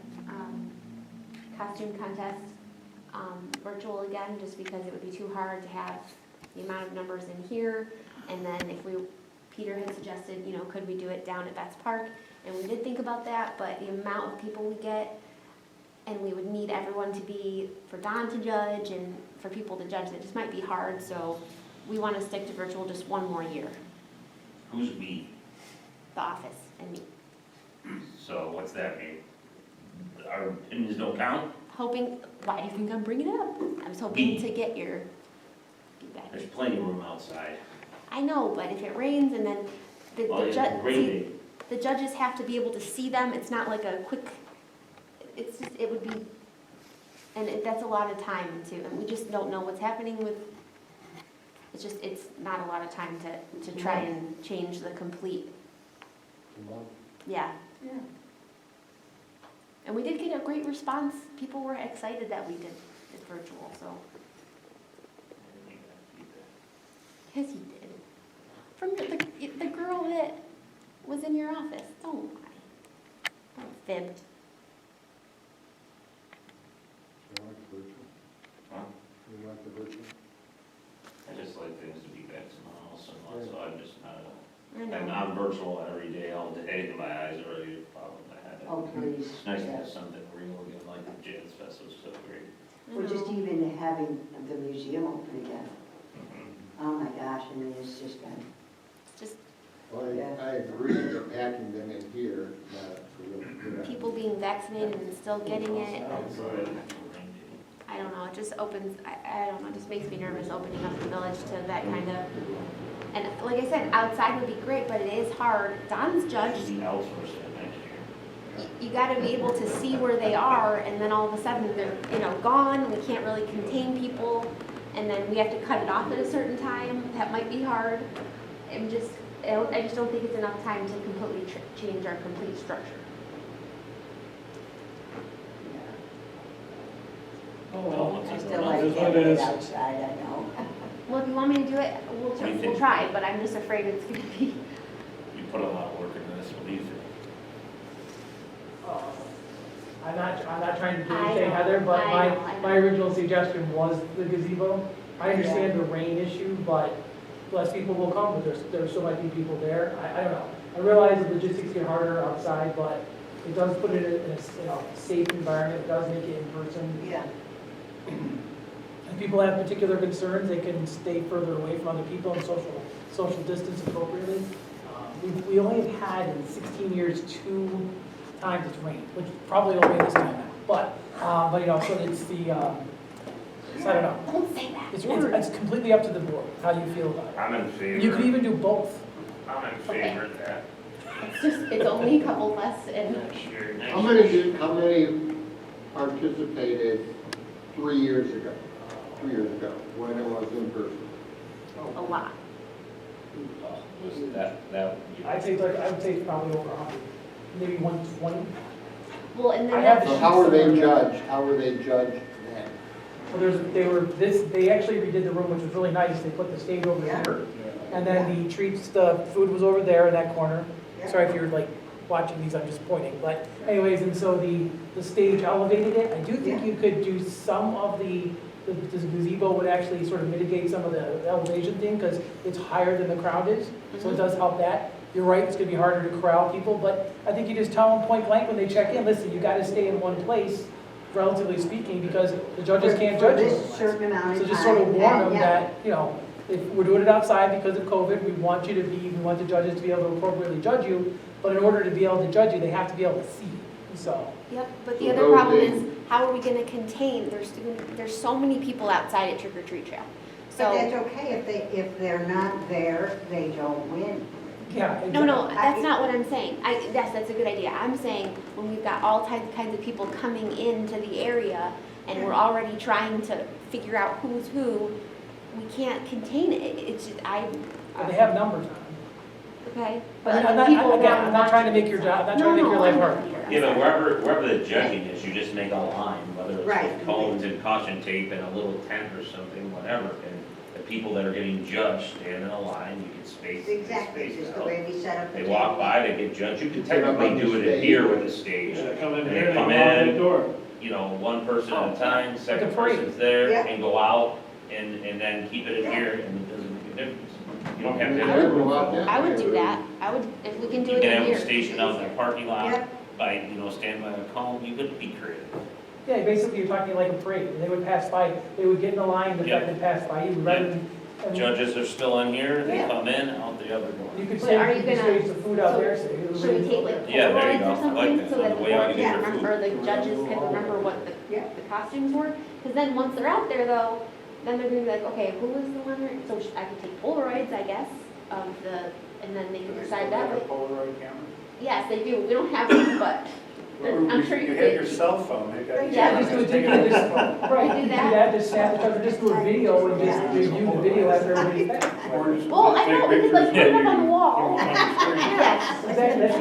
costume contest virtual again, just because it would be too hard to have the amount of numbers in here. And then if Peter had suggested, could we do it down at Betts Park? And we did think about that, but the amount of people we get, and we would need everyone to be, for Don to judge and for people to judge, that just might be hard. So we want to stick to virtual just one more year, Who's we? the office and me. So what's that mean? Our opinions don't count? Hoping, why do you think I'm bringing it up? I was hoping to get your feedback. There's plenty of room outside. I know, but if it rains and then the Well, judge, it's raining. the judges have to be able to see them, it's not like a quick, it's just, it would be, and that's a lot of time too, and we just don't know what's happening with, it's not a lot of time to try and change the complete, yeah. Yeah. And we did get a great response, people were excited that we did it virtual, so. Yes, you did. From the girl that was in your office, don't lie. Don't fib. I just like things to be back tomorrow, so I'm just not, I and know. I'm virtual every day, all day, and my eyes are already a problem I had. Oh, please. It's nice to Yeah. have something real again, like the Jazz Fest was so great. I Or just know. even having the museum open again. Oh my gosh, I mean, it's just been, It's just Well, I agree that packing them in here, not a good. people being vaccinated and still getting it. Outside. I don't know, it just opens, I don't know, it just makes me nervous opening up the village to that kind of, and like I said, outside would be great, but it is hard. Don's judged, Should be outsourced it next year. you gotta be able to see where they are, and then all of a sudden they're, gone, we can't really contain people, and then we have to cut it off at a certain time, that might be hard. I just don't think it's enough time to completely change our complete structure. Oh, well, I it's still like what it having it is. outside, I know. Well, if you want me to do it, What do you we'll think? try, but I'm just afraid it's gonna be, You put a lot of work into this, what do you think? I'm not trying to do I anything, know, Heather, but I know. my original suggestion was the gazebo. I understand the rain issue, but less people will come, but there still might be people there. I don't know. I realize the logistics get harder outside, but it does put it in a safe environment. It does make it in person. Yeah. If people have particular concerns, they can stay further away from other people and social distance appropriately. We only have had in 16 years 2 times it's rained, which probably will rain this time now. But so it's the, so I don't know. don't say that It's word. completely up to the board, how you feel about it. I'm in favor. You could even do both. I'm in favor of that. It's only a couple less, and Next year. How many participated 3 years ago? 3 years ago, when it was in person? a lot. Was that, I would say it's probably over 100, maybe 120. Well, and then I have that's, So how were they judged? How were they judged then? Well, they actually redid the room, which was really nice. They put the stage over Yeah. here. And then the food was over there in that corner. Yeah. Sorry if you're like watching these, I'm just pointing. But anyways, and so the stage elevated it. I do think Yeah. you could do some of the gazebo would actually sort of mitigate some of the elevation thing because it's higher than the crowd is. So it does help that. You're right, it's gonna be harder to corral people, but I think you just tell them point blank when they check in, listen, you gotta stay in one place, relatively speaking, because the judges can't For judge you. this certain amount of So time. just sort of warn them yeah. that, if we're doing it outside because of COVID, we want the judges to be able to appropriately judge you, but in order to be able to judge you, they have to be able to see you, so. yep, but So the other those problem days- is, how are we gonna contain, there's so many people outside at Trick or Treat Trail. But that's So, okay, if they're not there, they don't win. Yeah. no, that's not what I'm saying. Yes, that's a good idea. I'm saying, when we've got all kinds of people coming into the area, and we're already trying to figure out who's who, we can't contain it. It's just, But they have numbers on them. okay? But like, I'm not, people again, around I'm not trying to watching make your it. job, I'm not No, trying to make no, your life I'm hard. not here. Yeah, but wherever the judging is, you just make a line, whether it's Right. with cones and caution tape and a little tent or something, whatever. And the people that are getting judged stand in a line, you can space Exactly, space just the out. way we set up the They table. walk by, they get judged. You could Put 'em on technically the do it in stage. here with a stage. Yeah, come in And here, they they come come out the in, door. one person at a time, second Like a parade. person's there, Yeah. and go out, and then keep it in here, and it doesn't make a difference. You don't have to. I would go out that I would way. do that. if we can do You it can in have here. them stationed out in the parking lot Yeah. by, stand by a cone, you could be creative. Yeah, basically you're talking like a parade. They would pass by, they would get in the line, the fact they pass by you, rather than. and Judges are still in here, they Yeah. come in, out the other door. You could But say, are you you could gonna- stage the food out so there, say. Should we take like Yeah, there you Polaroids go. I or like something, that. so On that the the way out, board you get can your remember, or the judges can remember what the costumes were? Because then once they're out there though, then they're gonna be like, okay, who was the one, so I could take Polaroids, I guess, of the, and then they can decide that way. Polaroid camera? Yes, they do. We don't have them, but I'm sure You you have your could. cell phone, you got. Yeah, just do it, Take it on your phone. Right, you do that, just snap it, or just do a video and just review the video after everybody's back. Or just Well, I take know, we could like put pictures it up on the you wall. want on the screen. Yes. Exactly, that's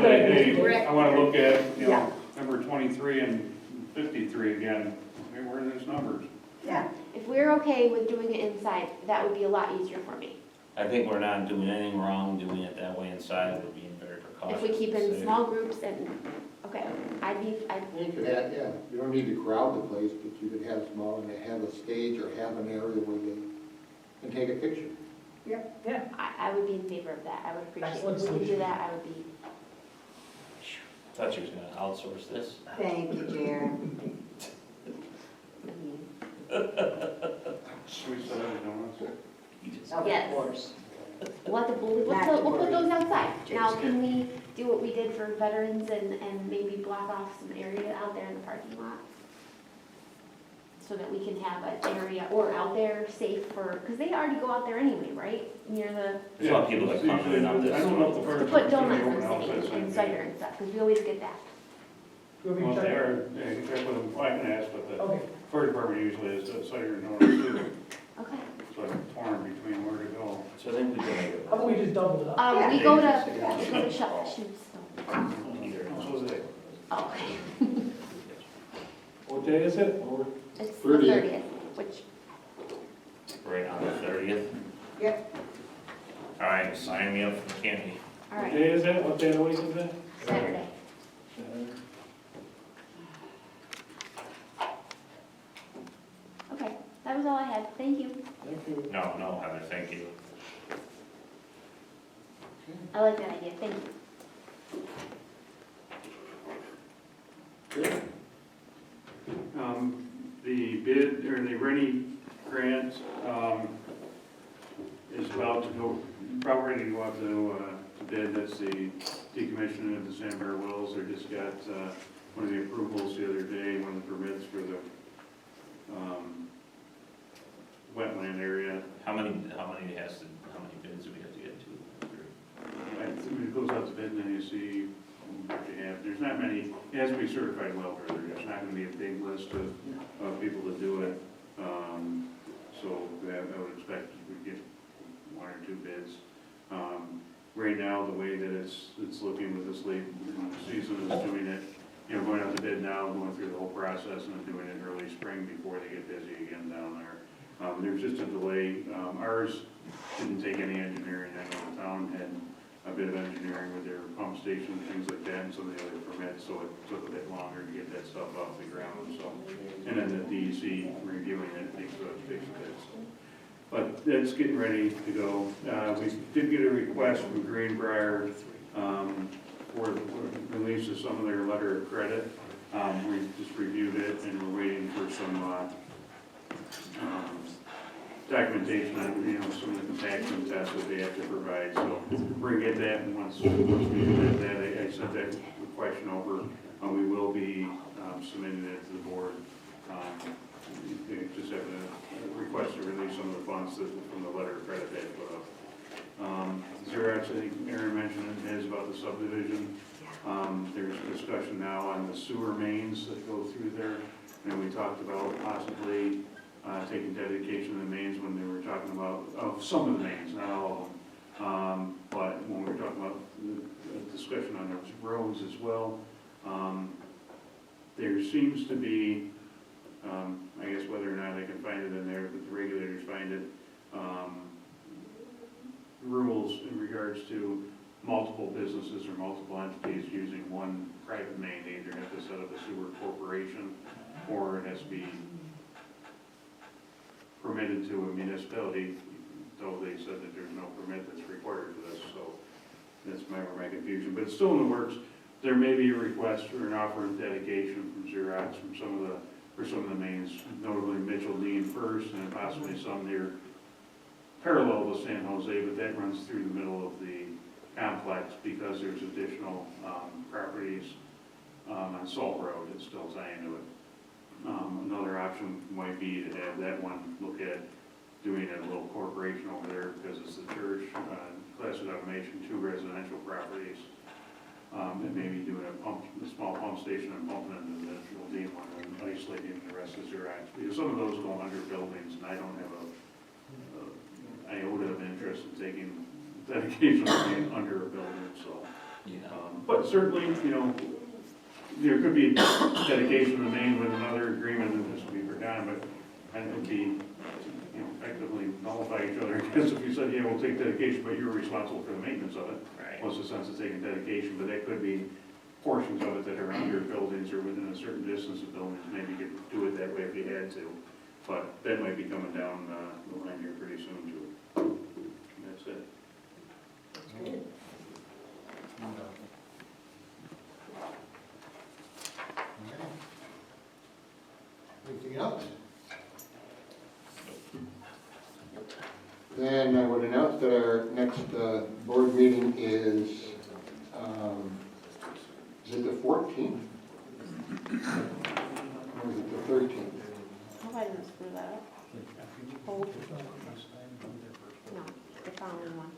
what I I wanna look at, you Yeah. know, number 23 and 53 again. Hey, where are those numbers? Yeah, If we're okay with doing it inside, that would be a lot easier for me. I think we're not doing anything wrong doing it that way inside, we're being very If precautious. we keep in Safe. small groups and, okay, I'd You could have, yeah, you don't need to crowd the place, but you could have small, and have a stage or have an area where they can take a picture. I would be in favor of that. I would appreciate it. Excellent If we could do solution. that, I would be. Thought you was gonna outsource this. thank you, Jared. Sweet soda donuts? Of Yes. course. We'll have to, we'll put those outside. Now, can we do what we did for veterans and maybe block off some area out there in the parking lot? So that we can have an area, or out there safe for, because they already go out there anyway, right? Near the, There's a lot of people that come in and out this. I don't know if the fire to put department's donuts gonna and open outside things and Sunday. cider and stuff, because we always get that. Whoever you Well, if they check. are, yeah, you can check with them, well, I can ask, but the Okay, fire department usually is cider and donuts too. Okay. So I'm torn between where to go. So I think we can make it. how about we just double it up? We go to shut, shoots. Either. So is it. Oh, okay. What day is it? It's the 30th. 30th, which, Right on the 30th. Yep. All right, sign me up for the candy. all What right, day is it? What day of the week is it? Saturday. Okay, that was all I had. Thank you. Thank you. No, Heather, thank you. I like that idea. Thank you. The bid, or the Rennie grant, is about to go, about ready to go out to bid. That's the decommissioning of the Sandbar wells. They just got, one of the approvals the other day, one of the permits for the, wetland area. How many bids do we have to get to? I think it goes out to bid, and then you see what you have. There's not many, it has to be certified well driller. There's not gonna be a big list of people to do it. So I would expect we get one or two bids. Right now, the way that it's looking with this late season is doing it, you know, going out to bid now, going through the whole process, and then doing it early spring before they get busy again down there. There's just a delay. Ours didn't take any engineering. I know the town had a bit of engineering with their pump station, things like that, and some of the other permits, so it took a bit longer to get that stuff off the ground, so. And then the DEC reviewing it takes a bit. But that's getting ready to go. We did get a request from Greenbrier for the release of some of their letter of credit. We just reviewed it, and we're waiting for some documentation on, you know, some of the compaction tests that they have to provide. So we're gonna get that, and once we do that, I sent that question over. We will be submitting it to the board. They just have a request to release some of the funds from the letter of credit they put up. Xerox, I think Aaron mentioned it, is about the subdivision. There's discussion now on the sewer mains that go through there, and we talked about possibly taking dedication of the mains when they were talking about, some of the mains, not all of them. But when we were talking about the discussion on those roads as well, there seems to be, I guess whether or not I can find it in there, but the regulators find it, rules in regards to multiple businesses or multiple entities using one private main. They either have to set up a sewer corporation, or it has to be permitted to a municipality, though they said that there's no permit that's required for this, so that's where my confusion. But it's still in the works. There may be a request for an offer of dedication from Xerox for some of the mains, notably Mitchell Dean first, and then possibly some near parallel to San Jose, but that runs through the middle of the complex because there's additional properties on Salt Road that still tie into it. Another option might be to have that one look at doing a little corporation over there because it's the church, class of automation, 2 residential properties. and maybe doing a small pump station and pumping it into the individual D one and isolating the rest of Xerox. Because some of those go under buildings, and I don't have a iota of interest in taking dedication of being under a building, so. But certainly, there could be dedication of the main with another agreement and this will be forgotten, but I think the, effectively nullify each other. I guess if you said, yeah, we'll take dedication, but you're responsible for the maintenance of it. Right. What's the sense of taking dedication, but that could be portions of it that are under buildings or within a certain distance of buildings. Maybe you could do it that way if you had to, but that might be coming down the line here pretty soon too. And that's it. Anything else? Then I would announce that our next board meeting is it the 14th? Or is it the 13th? Hope I didn't screw that up. Hope. No, the following one.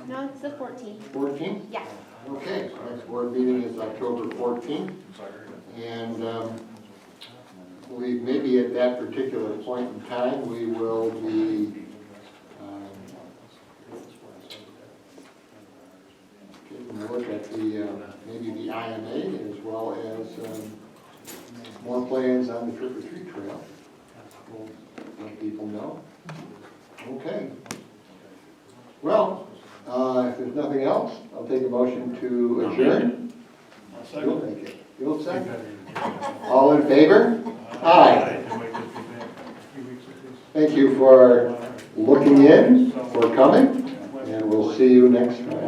No, it's the 14th. 14th? Yeah. Okay, so next board meeting is October 14th. And I believe maybe at that particular point in time, we will be taking a look at maybe the IMA as well as more plans on the trick-or-treat trail. We'll let people know. Okay. Well, if there's nothing else, I'll take a motion to adjourn. You'll make it. You'll second. All in favor? Aye. Thank you for looking in, for coming, and we'll see you next time.